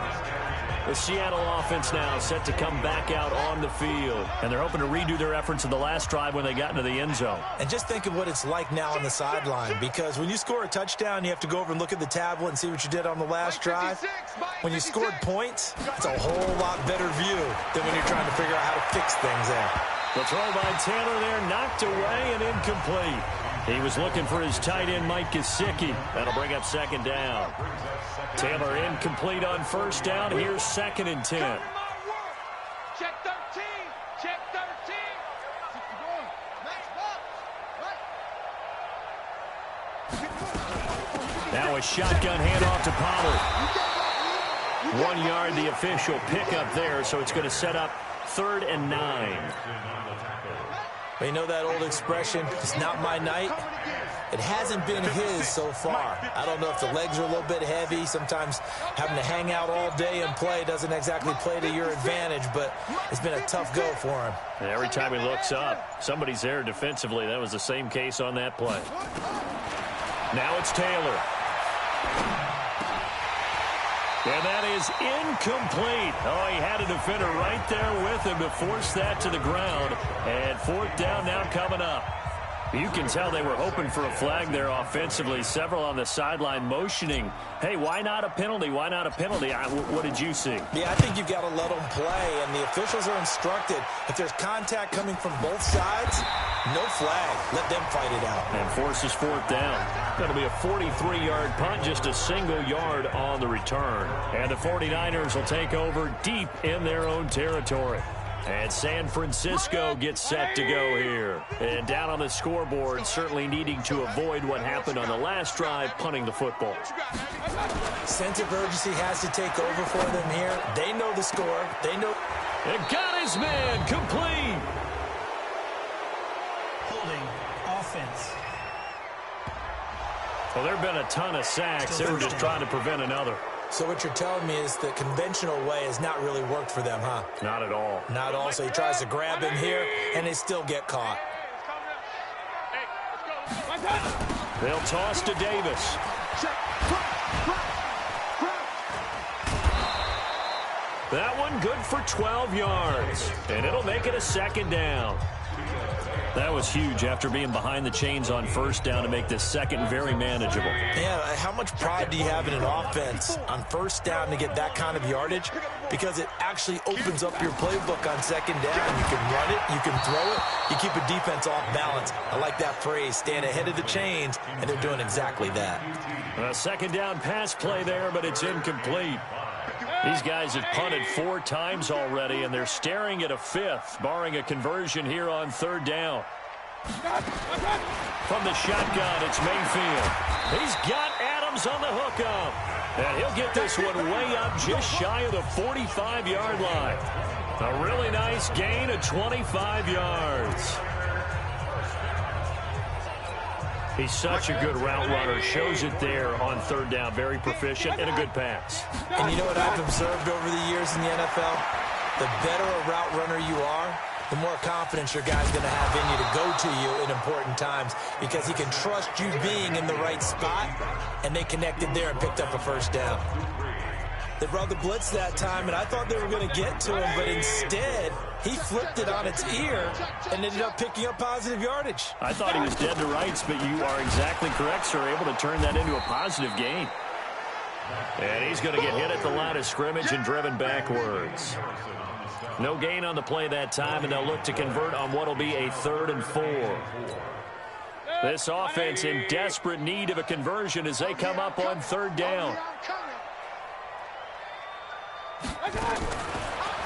The Seattle offense now set to come back out on the field. And they're hoping to redo their efforts in the last drive when they got into the end zone. And just think of what it's like now on the sideline, because when you score a touchdown, you have to go over and look at the tablet and see what you did on the last drive. When you scored points, it's a whole lot better view than when you're trying to figure out how to fix things there. The throw by Taylor there knocked away and incomplete. He was looking for his tight end, Mike Gesicki. That'll bring up 2nd down. Taylor incomplete on 1st down. Here's 2nd and 10. Check 13. Check 13. Now a shotgun handoff to Pollard. 1 yard, the official pickup there, so it's going to set up 3rd and 9. You know that old expression, it's not my night? It hasn't been his so far. I don't know if the legs are a little bit heavy. Sometimes having to hang out all day and play doesn't exactly play to your advantage, but it's been a tough go for him. And every time he looks up, somebody's there defensively. That was the same case on that play. Now it's Taylor. And that is incomplete. Oh, he had a defender right there with him to force that to the ground. And 4th down now coming up. You can tell they were hoping for a flag there offensively. Several on the sideline motioning, hey, why not a penalty? Why not a penalty? What did you see? Yeah, I think you've got to let them play, and the officials are instructed. If there's contact coming from both sides, no flag. Let them fight it out. And forces 4th down. Going to be a 43-yard punt, just a single yard on the return. And the 49ers will take over deep in their own territory. And San Francisco gets set to go here. And down on the scoreboard, certainly needing to avoid what happened on the last drive, punting the football. Sense of urgency has to take over for them here. They know the score. They know. And got his man complete. Holding offense. Well, there have been a ton of sacks. They were just trying to prevent another. So what you're telling me is the conventional way has not really worked for them, huh? Not at all. Not at all. So he tries to grab him here, and they still get caught. They'll toss to Davis. That one good for 12 yards, and it'll make it a second down. That was huge after being behind the chains on first down to make this second very manageable. Yeah, how much pride do you have in an offense on first down to get that kind of yardage? Because it actually opens up your playbook on second down. You can run it, you can throw it, you keep a defense off balance. I like that phrase, stand ahead of the chains, and they're doing exactly that. A second down pass play there, but it's incomplete. These guys have punted 4 times already, and they're staring at a 5th, barring a conversion here on third down. From the shotgun, it's Mayfield. He's got Adams on the hookup. And he'll get this one way up just shy of the 45-yard line. A really nice gain of 25 yards. He's such a good route runner. Shows it there on third down. Very proficient and a good pass. And you know what I've observed over the years in the NFL? The better a route runner you are, the more confidence your guy's going to have in you to go to you in important times because he can trust you being in the right spot, and they connected there and picked up a first down. They brought the blitz that time, and I thought they were going to get to him, but instead, he flipped it on its ear and ended up picking up positive yardage. I thought he was dead to rights, but you are exactly correct, sir. Able to turn that into a positive gain. And he's going to get hit at the line of scrimmage and driven backwards. No gain on the play that time, and they'll look to convert on what will be a 3rd and 4. This offense in desperate need of a conversion as they come up on third down.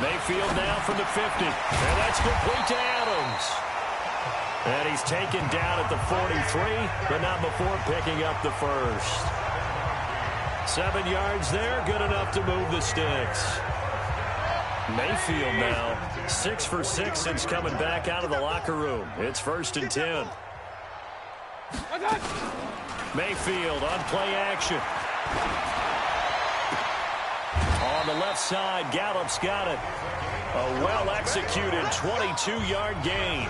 Mayfield now from the 50. And that's complete to Adams. And he's taken down at the 43, but not before picking up the first. 7 yards there, good enough to move the sticks. Mayfield now 6 for 6 since coming back out of the locker room. It's 1st and 10. Mayfield on play action. On the left side, Gallup's got it. A well-executed 22-yard gain.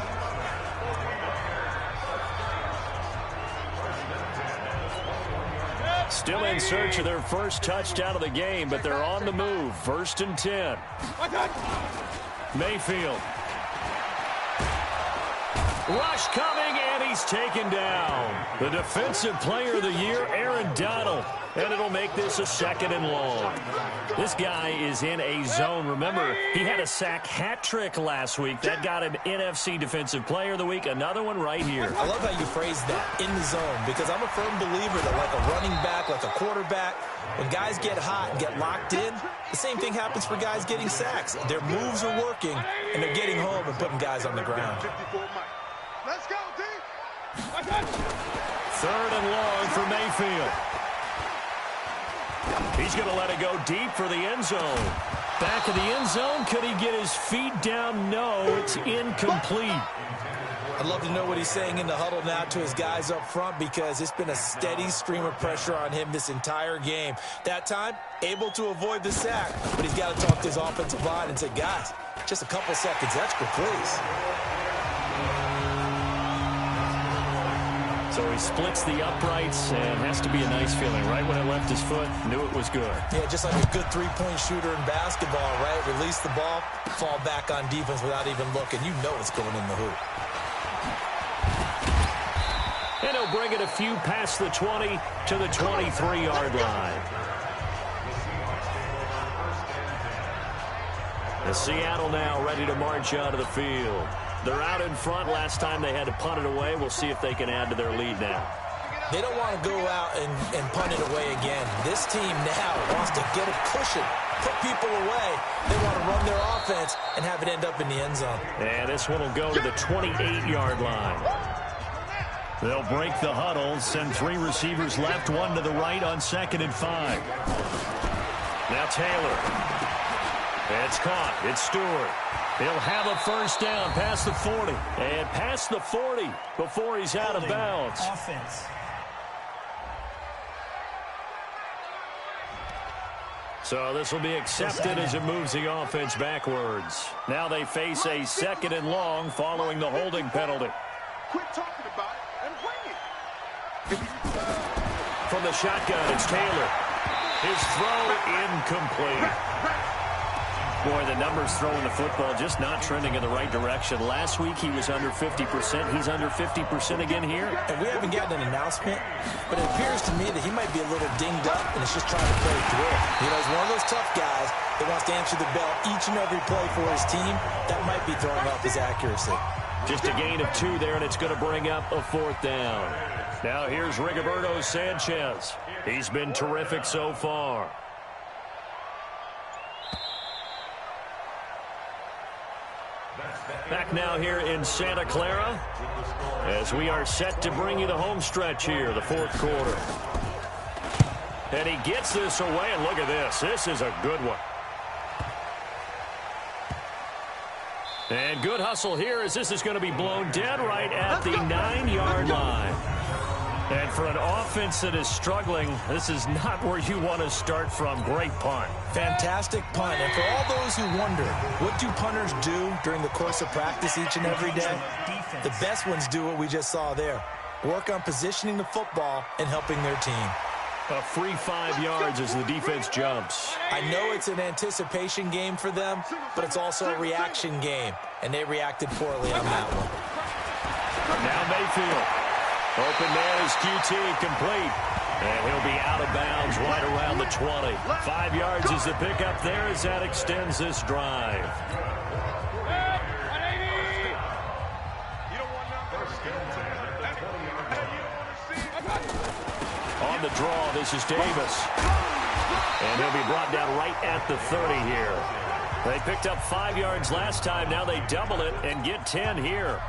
Still in search of their first touchdown of the game, but they're on the move. 1st and 10. Mayfield. Rush coming, and he's taken down. The defensive player of the year, Aaron Donald. And it'll make this a 2nd and long. This guy is in a zone. Remember, he had a sack hat trick last week. That got him NFC Defensive Player of the Week. Another one right here. I love how you phrase that, in the zone, because I'm a firm believer that like a running back, like a quarterback, when guys get hot and get locked in, the same thing happens for guys getting sacks. Their moves are working, and they're getting home and putting guys on the ground. Let's go, D. 3rd and long for Mayfield. He's going to let it go deep for the end zone. Back of the end zone. Could he get his feet down? No, it's incomplete. I'd love to know what he's saying in the huddle now to his guys up front because it's been a steady stream of pressure on him this entire game. That time, able to avoid the sack, but he's got to talk to his offensive line and say, guys, just a couple seconds extra, please. So he splits the uprights and has to be a nice feeling. Right when it left his foot, knew it was good. Yeah, just like a good three-point shooter in basketball, right? Release the ball, fall back on defense without even looking. You know it's going in the hoop. And he'll bring it a few past the 20 to the 23-yard line. The Seattle now ready to march out of the field. They're out in front. Last time they had to punt it away. We'll see if they can add to their lead now. They don't want to go out and punt it away again. This team now wants to get a cushion, put people away. They want to run their offense and have it end up in the end zone. And this one will go to the 28-yard line. They'll break the huddle, send 3 receivers left, 1 to the right on 2nd and 5. Now Taylor. It's caught. It's Stewart. He'll have a first down past the 40. And past the 40 before he's out of bounds. Offense. So this will be accepted as it moves the offense backwards. Now they face a 2nd and long following the holding penalty. Quit talking about it and bring it. From the shotgun, it's Taylor. His throw incomplete. Boy, the numbers throwing the football just not trending in the right direction. Last week he was under 50%. He's under 50% again here. And we haven't gotten an announcement, but it appears to me that he might be a little dinged up and is just trying to play through it. You know, he's one of those tough guys that wants to answer the bell each and every play for his team. That might be throwing off his accuracy. Just a gain of 2 there, and it's going to bring up a 4th down. Now here's Rigoberto Sanchez. He's been terrific so far. Back now here in Santa Clara as we are set to bring you the home stretch here, the 4th quarter. And he gets this away, and look at this. This is a good one. And good hustle here as this is going to be blown dead right at the 9-yard line. And for an offense that is struggling, this is not where you want to start from. Great punt. Fantastic punt. And for all those who wonder, what do punters do during the course of practice each and every day? The best ones do what we just saw there. Work on positioning the football and helping their team. A free 5 yards as the defense jumps. I know it's an anticipation game for them, but it's also a reaction game. And they reacted poorly on that one. Now Mayfield. Open man is QT, complete. And he'll be out of bounds right around the 20. 5 yards is the pickup there as that extends this drive. On the draw, this is Davis. And he'll be brought down right at the 30 here. They picked up 5 yards last time. Now they double it and get 10 here.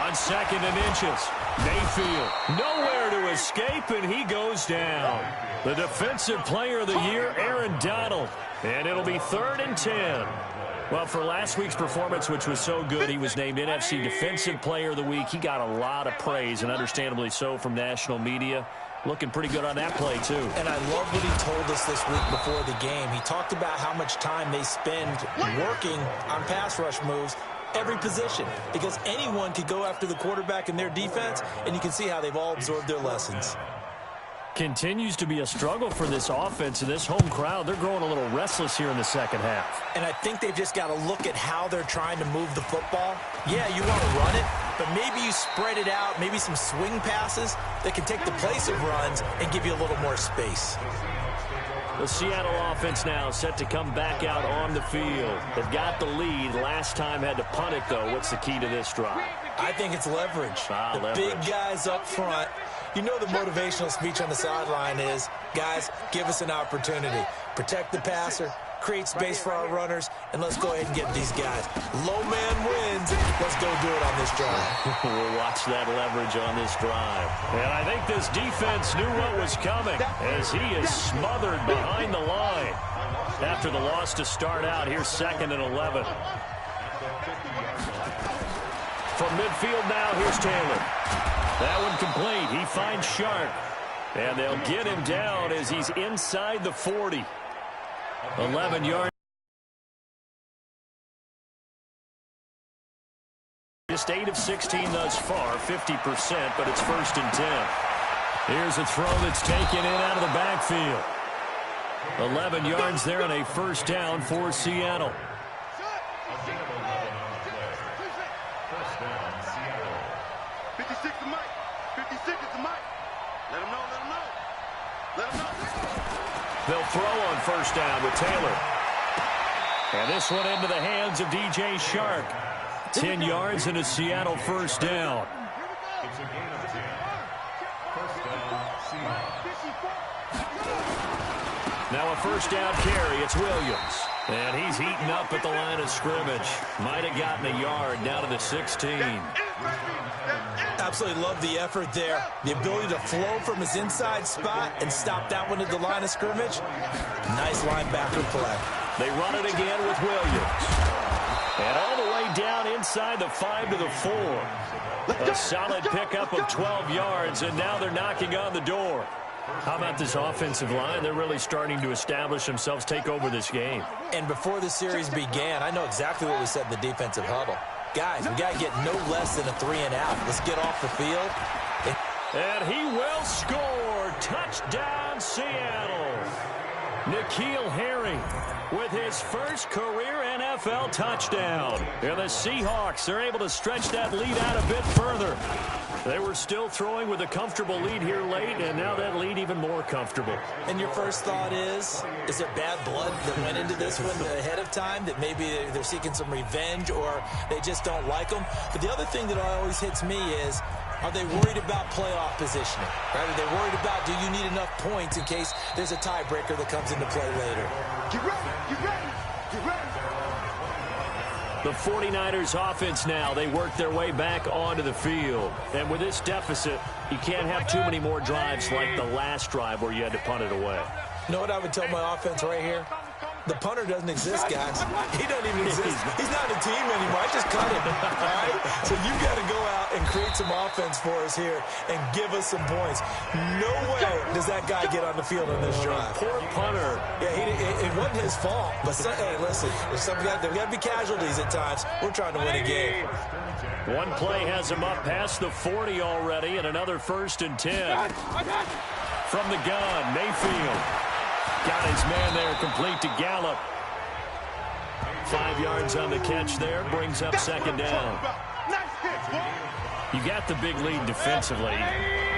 On 2nd and inches, Mayfield nowhere to escape, and he goes down. The defensive player of the year, Aaron Donald, and it'll be 3rd and 10. Well, for last week's performance, which was so good, he was named NFC Defensive Player of the Week. He got a lot of praise, and understandably so, from national media. Looking pretty good on that play, too. And I love what he told us this week before the game. He talked about how much time they spend working on pass rush moves, every position, because anyone could go after the quarterback in their defense, and you can see how they've all absorbed their lessons. Continues to be a struggle for this offense and this home crowd. They're growing a little restless here in the 2nd half. And I think they've just got to look at how they're trying to move the football. Yeah, you want to run it, but maybe you spread it out, maybe some swing passes that can take the place of runs and give you a little more space. The Seattle offense now set to come back out on the field. They've got the lead. Last time had to punt it, though. What's the key to this drive? I think it's leverage. The big guys up front. You know the motivational speech on the sideline is, guys, give us an opportunity. Protect the passer, create space for our runners, and let's go ahead and get these guys. Low man wins. Let's go do it on this drive. We'll watch that leverage on this drive. And I think this defense knew what was coming as he is smothered behind the line. After the loss to start out, here's 2nd and 11. From midfield now, here's Taylor. That one complete. He finds Sharp. And they'll get him down as he's inside the 40. 11 yards. Just 8 of 16 thus far, 50%, but it's 1st and 10. Here's a throw that's taken in out of the backfield. 11 yards there and a 1st down for Seattle. They'll throw on 1st down with Taylor. And this one into the hands of DJ Shark. 10 yards and a Seattle 1st down. It's a gain of 10. 1st down, Seahawks. Now a 1st down carry. It's Williams. And he's heating up at the line of scrimmage. Might have gotten a yard down to the 16. Absolutely love the effort there. The ability to flow from his inside spot and stop that one at the line of scrimmage. Nice linebacker play. They run it again with Williams. And all the way down inside the 5 to the 4. A solid pickup of 12 yards, and now they're knocking on the door. How about this offensive line? They're really starting to establish themselves, take over this game. And before the series began, I know exactly what we said in the defensive huddle. Guys, we got to get no less than a 3-and-out. Let's get off the field. And he will score. Touchdown, Seattle. N'Keal Harry with his first career NFL touchdown. And the Seahawks are able to stretch that lead out a bit further. They were still throwing with a comfortable lead here late, and now that lead even more comfortable. And your first thought is there bad blood that went into this one ahead of time, that maybe they're seeking some revenge or they just don't like them? But the other thing that always hits me is, are they worried about playoff positioning? Right? Are they worried about, do you need enough points in case there's a tiebreaker that comes into play later? Get ready, get ready, get ready. The 49ers offense now, they work their way back onto the field. And with this deficit, you can't have too many more drives like the last drive where you had to punt it away. You know what I would tell my offense right here? The punter doesn't exist, guys. He doesn't even exist. He's not a team anymore. I just cut him, all right? So you've got to go out and create some offense for us here and give us some points. No way does that guy get on the field on this drive. Poor punter. Yeah, it wasn't his fault. But, hey, listen, there's got to be casualties at times. We're trying to win a game. One play has him up past the 40 already, and another 1st and 10. From the gun, Mayfield. Got his man there, complete to Gallup. 5 yards on the catch there, brings up 2nd down. You got the big lead defensively.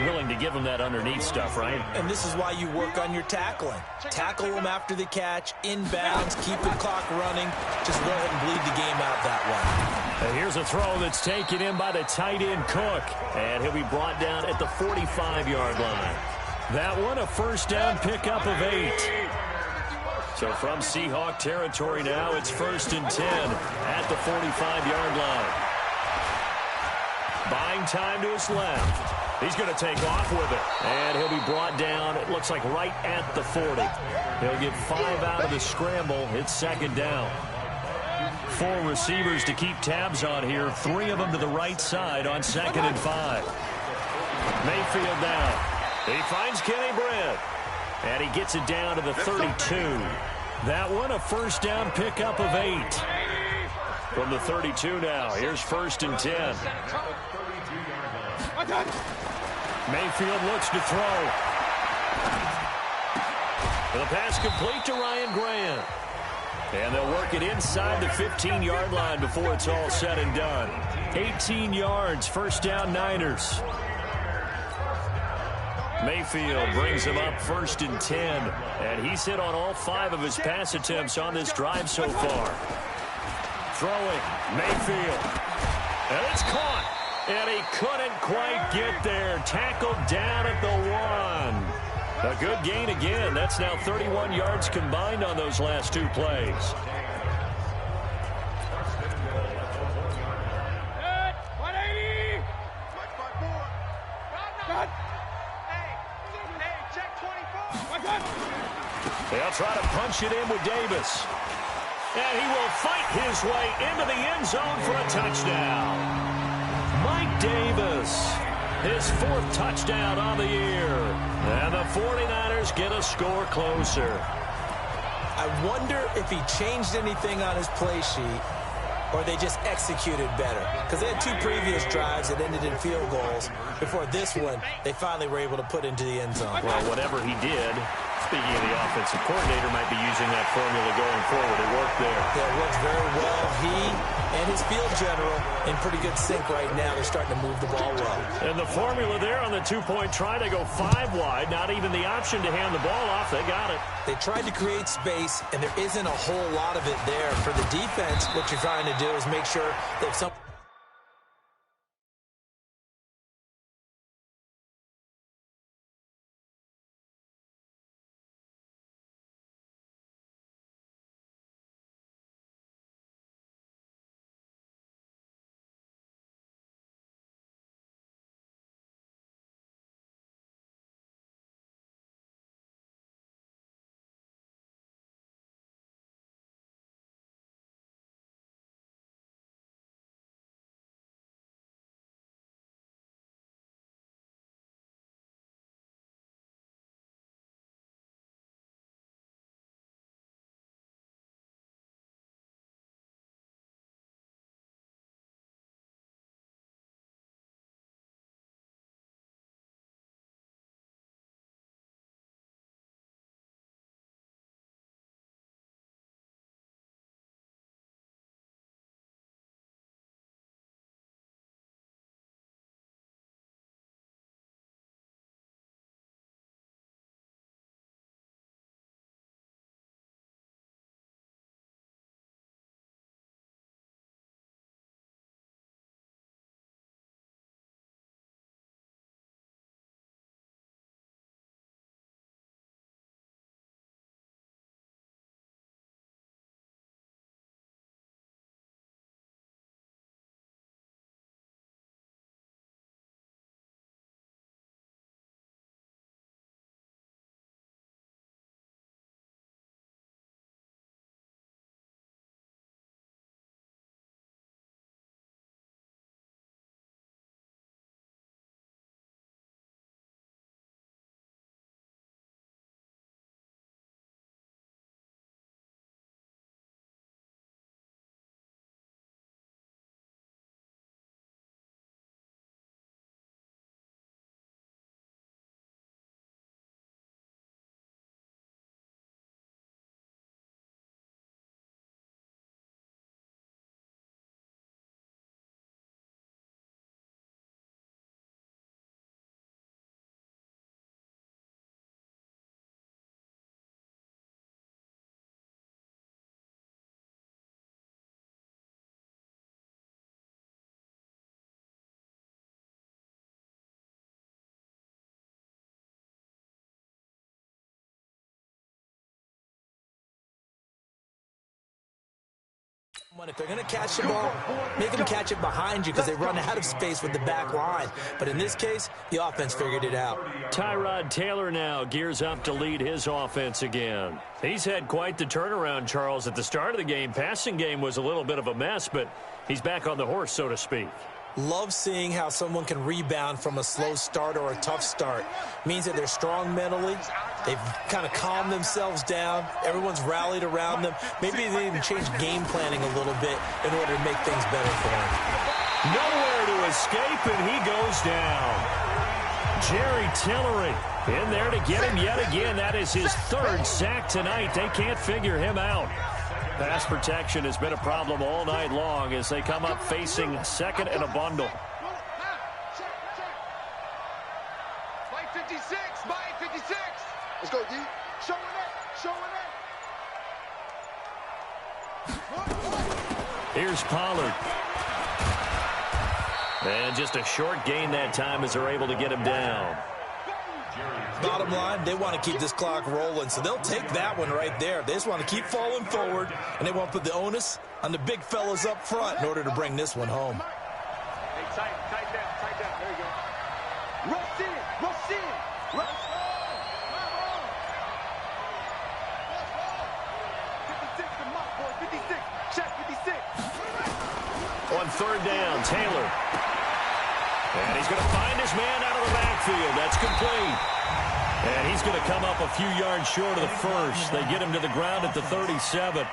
Willing to give him that underneath stuff, right? And this is why you work on your tackling. Tackle them after the catch, inbounds, keep the clock running. Just go ahead and bleed the game out that way. And here's a throw that's taken in by the tight end, Cook. And he'll be brought down at the 45-yard line. That one, a 1st down pickup of 8. So from Seahawk territory now, it's 1st and 10 at the 45-yard line. Buying time to his left. He's going to take off with it. And he'll be brought down, it looks like right at the 40. He'll get 5 out of the scramble. It's 2nd down. 4 receivers to keep tabs on here. 3 of them to the right side on 2nd and 5. Mayfield down. He finds Kenny Britt. And he gets it down to the 32. That one, a 1st down pickup of 8. From the 32 now, here's 1st and 10. Mayfield looks to throw. The pass complete to Ryan Grant. And they'll work it inside the 15-yard line before it's all said and done. 18 yards, 1st down Niners. Mayfield brings him up 1st and 10. And he's hit on all 5 of his pass attempts on this drive so far. Throwing, Mayfield. And it's caught. And he couldn't quite get there. Tackled down at the 1. A good gain again. That's now 31 yards combined on those last 2 plays. They'll try to punch it in with Davis. And he will fight his way into the end zone for a touchdown. Mike Davis, his 4th touchdown on the year. And the 49ers get a score closer. I wonder if he changed anything on his play sheet or they just executed better. Because they had 2 previous drives that ended in field goals. Before this one, they finally were able to put into the end zone. Well, whatever he did, speaking of the offensive coordinator, might be using that formula going forward. It worked there. Yeah, it worked very well. He and his field general in pretty good sync right now. They're starting to move the ball well. And the formula there on the 2-point try to go 5 wide. Not even the option to hand the ball off. They got it. They tried to create space, and there isn't a whole lot of it there. For the defense, what you're trying to do is make sure that some If they're going to catch the ball, make them catch it behind you because they run out of space with the back line. But in this case, the offense figured it out. Tyrod Taylor now gears up to lead his offense again. He's had quite the turnaround, Charles. At the start of the game, passing game was a little bit of a mess, but he's back on the horse, so to speak. Love seeing how someone can rebound from a slow start or a tough start. Means that they're strong mentally. They've kind of calmed themselves down. Everyone's rallied around them. Maybe they even changed game planning a little bit in order to make things better for them. Nowhere to escape, and he goes down. Jerry Tillery in there to get him yet again. That is his third sack tonight. They can't figure him out. Pass protection has been a problem all night long as they come up facing second and a bundle. Mike 56, Mike 56. Let's go, D. Showing it. Here's Pollard. And just a short gain that time as they're able to get him down. Bottom line, they want to keep this clock rolling, so they'll take that one right there. They just want to keep falling forward, and they want to put the onus on the big fellas up front in order to bring this one home. Hey, tight down. There you go. Rush in. Rush. 56 to Mike, boy. 56. Check 56. On third down, Taylor. And he's going to find his man out of the backfield. That's complete. And he's going to come up a few yards short of the first. They get him to the ground at the 37.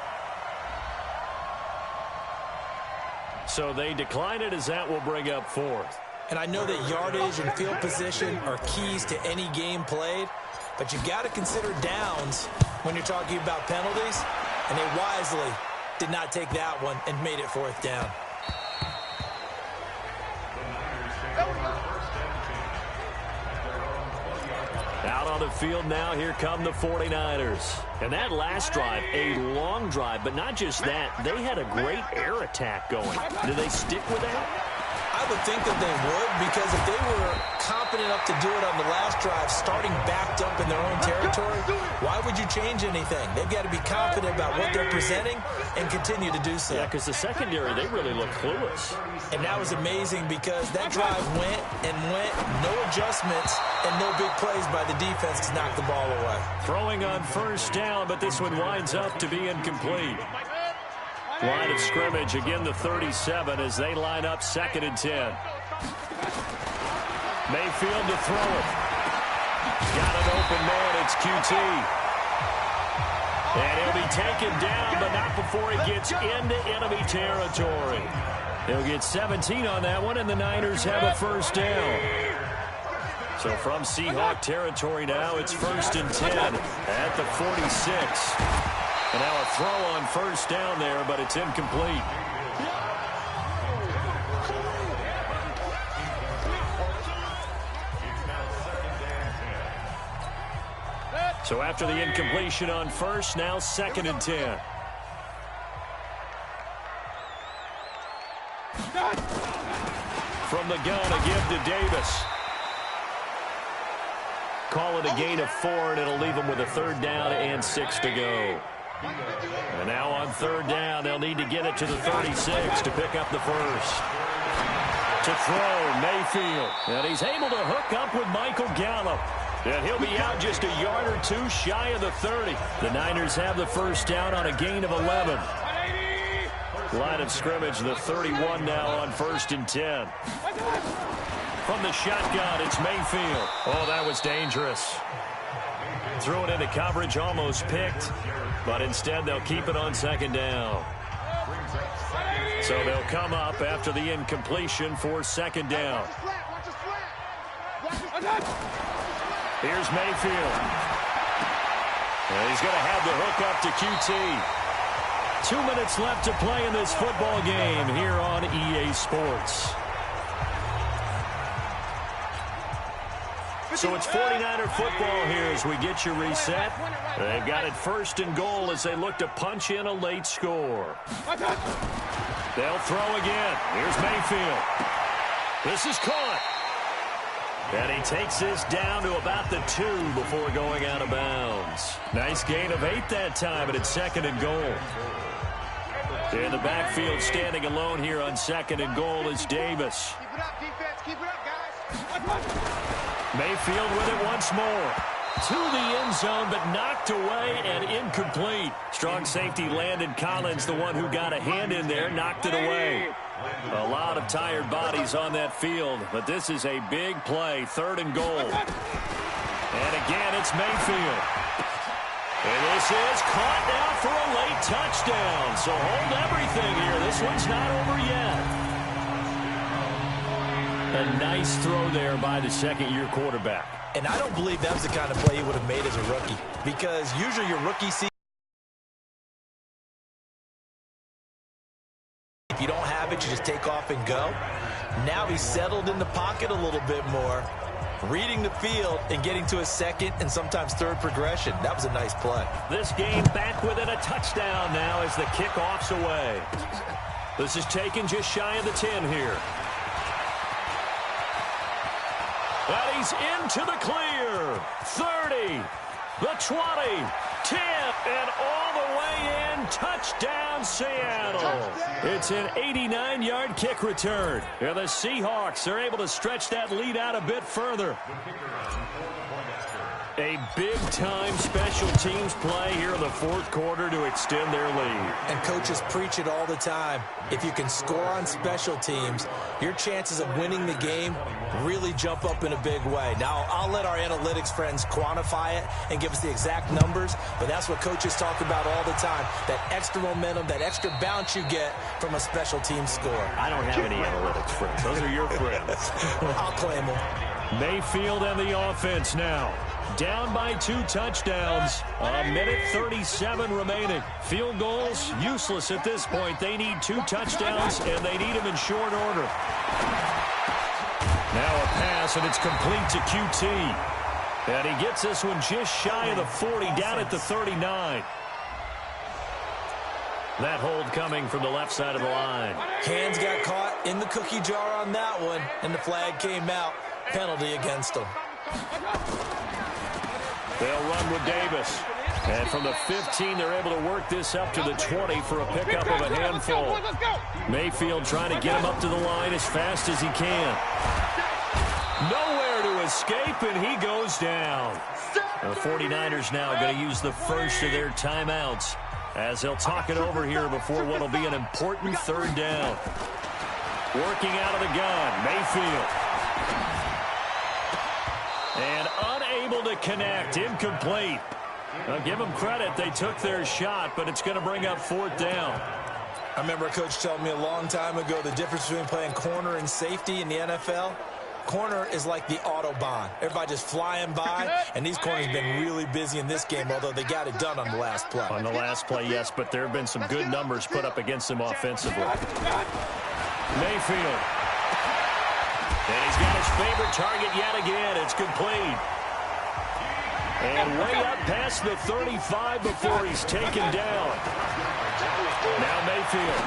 So they decline it as that will bring up fourth. And I know that yardage and field position are keys to any game played, but you got to consider downs when you're talking about penalties, and they wisely did not take that one and made it fourth down. Out on the field now, here come the 49ers. And that last drive, a long drive, but not just that. They had a great air attack going. Do they stick with that? I would think that they would, because if they were confident enough to do it on the last drive, starting backed up in their own territory, why would you change anything? They've got to be confident about what they're presenting and continue to do so. Yeah, because the secondary, they really look clueless. And that was amazing because that drive went, no adjustments, and no big plays by the defense to knock the ball away. Throwing on first down, but this one winds up to be incomplete. Line of scrimmage, again the 37 as they line up 2nd and 10. Mayfield to throw it. Got an open man, it's QT. And he'll be taken down, but not before he gets into enemy territory. He'll get 17 on that one, and the Niners have a first down. So from Seahawk territory now, it's 1st and 10 at the 46. And now a throw on first down there, but it's incomplete. So after the incompletion on first, now 2nd and 10. From the gun, a give to Davis. Call it a gain of 4, and it'll leave them with a 3rd down and 6 to go. And now on 3rd down, they'll need to get it to the 36 to pick up the first. To throw, Mayfield. And he's able to hook up with Michael Gallup. And he'll be out just a yard or two shy of the 30. The Niners have the first down on a gain of 11. Line of scrimmage, the 31 now on 1st and 10. From the shotgun, it's Mayfield. Oh, that was dangerous. Threw it into coverage, almost picked. But instead, they'll keep it on 2nd down. So they'll come up after the incompletion for 2nd down. Here's Mayfield. And he's going to have the hook up to QT. 2 minutes left to play in this football game here on EA Sports. So it's 49er football here as we get you reset. They've got it 1st and goal as they look to punch in a late score. They'll throw again. Here's Mayfield. This is caught. And he takes this down to about the 2 before going out of bounds. Nice gain of 8 that time, and it's 2nd and goal. In the backfield, standing alone here on 2nd and goal is Davis. Keep it up, defense. Keep it up, guys. Mayfield with it once more. To the end zone, but knocked away and incomplete. Strong safety Landon Collins, the one who got a hand in there, knocked it away. A lot of tired bodies on that field, but this is a big play, 3rd and goal. And again, it's Mayfield. And this is caught now for a late touchdown. So hold everything here. This one's not over yet. A nice throw there by the second-year quarterback. And I don't believe that was the kind of play he would have made as a rookie, because usually your rookie season, if you don't have it, you just take off and go. Now he's settled in the pocket a little bit more, reading the field and getting to a second and sometimes third progression. That was a nice play. This game back within a touchdown now as the kickoff's away. This is taken just shy of the 10 here. And he's into the clear. 30, the 20, 10, and all the way in. Touchdown, Seattle. It's an 89-yard kick return. And the Seahawks are able to stretch that lead out a bit further. A big-time special teams play here in the 4th quarter to extend their lead. And coaches preach it all the time. If you can score on special teams, your chances of winning the game really jump up in a big way. Now, I'll let our analytics friends quantify it and give us the exact numbers, but that's what coaches talk about all the time, that extra momentum, that extra bounce you get from a special team score. I don't have any analytics friends. Those are your friends. I'll claim them. Mayfield and the offense now. Down by 2 touchdowns. A minute 37 remaining. Field goals, useless at this point. They need 2 touchdowns, and they need them in short order. Now a pass, and it's complete to QT. And he gets this one just shy of the 40, down at the 39. That hold coming from the left side of the line. Hands got caught in the cookie jar on that one, and the flag came out. Penalty against them. They'll run with Davis. And from the 15, they're able to work this up to the 20 for a pickup of a handful. Mayfield trying to get him up to the line as fast as he can. Nowhere to escape, and he goes down. The 49ers now going to use the first of their timeouts as they'll talk it over here before what will be an important 3rd down. Working out of the gun, Mayfield. And unable to connect, incomplete. I'll give them credit. They took their shot, but it's going to bring up 4th down. I remember a coach telling me a long time ago the difference between playing corner and safety in the NFL. Corner is like the Autobahn. Everybody just flying by, and these corners have been really busy in this game, although they got it done on the last play. On the last play, yes, but there have been some good numbers put up against them offensively. Mayfield. And he's got his favorite target yet again. It's complete. And way up past the 35 before he's taken down. Now Mayfield.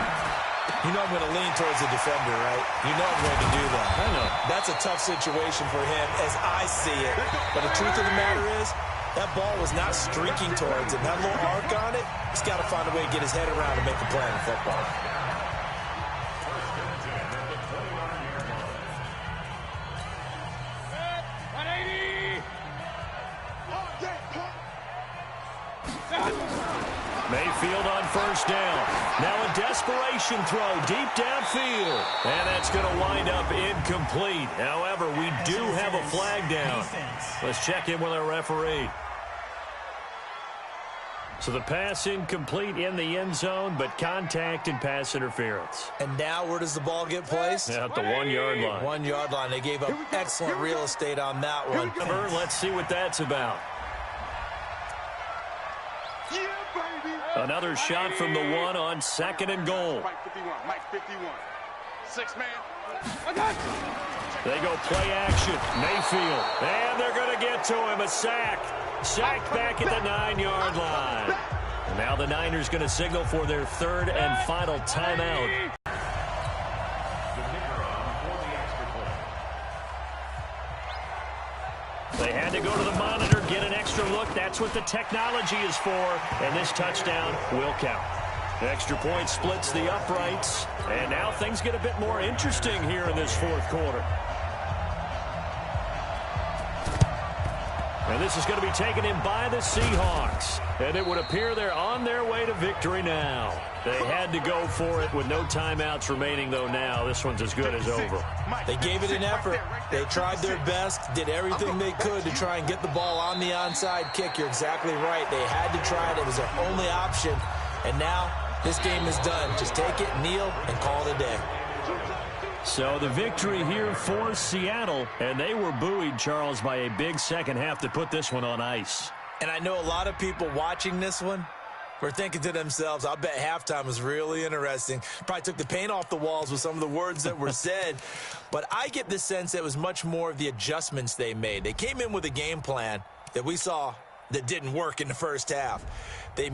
You know I'm going to lean towards the defender, right? You know I'm going to do that. I know. That's a tough situation for him as I see it. But the truth of the matter is, that ball was not streaking towards him. That little arc on it, he's got to find a way to get his head around and make a play in football. Mayfield on 1st down. Now a desperation throw deep downfield. And that's going to wind up incomplete. However, we do have a flag down. Let's check in with our referee. So the pass incomplete in the end zone, but contact and pass interference. And now where does the ball get placed? At the 1-yard line. 1-yard line. They gave up excellent real estate on that one. Let's see what that's about. Another shot from the 1 on 2nd and goal. Mike 51. Mike 51. 6-man. They go play action. Mayfield. And they're going to get to him. A sack. Sacked back at the 9-yard line. And now the Niners going to signal for their 3rd and final timeout. They had to go to the monitor, get an extra look. That's what the technology is for. And this touchdown will count. Extra point splits the uprights. And now things get a bit more interesting here in this fourth quarter. And this is going to be taken in by the Seahawks. And it would appear they're on their way to victory now. They had to go for it with no timeouts remaining, though now. This one's as good as over. They gave it an effort. They tried their best, did everything they could to try and get the ball on the onside kick. You're exactly right. They had to try it. It was their only option. And now this game is done. Just take it, kneel, and call it a day. So the victory here for Seattle, and they were buoyed, Charles, by a big second half to put this one on ice. And I know a lot of people watching this one were thinking to themselves, I bet halftime was really interesting. Probably took the paint off the walls with some of the words that were said. But I get the sense that it was much more of the adjustments they made. They came in with a game plan that we saw that didn't work in the first half. They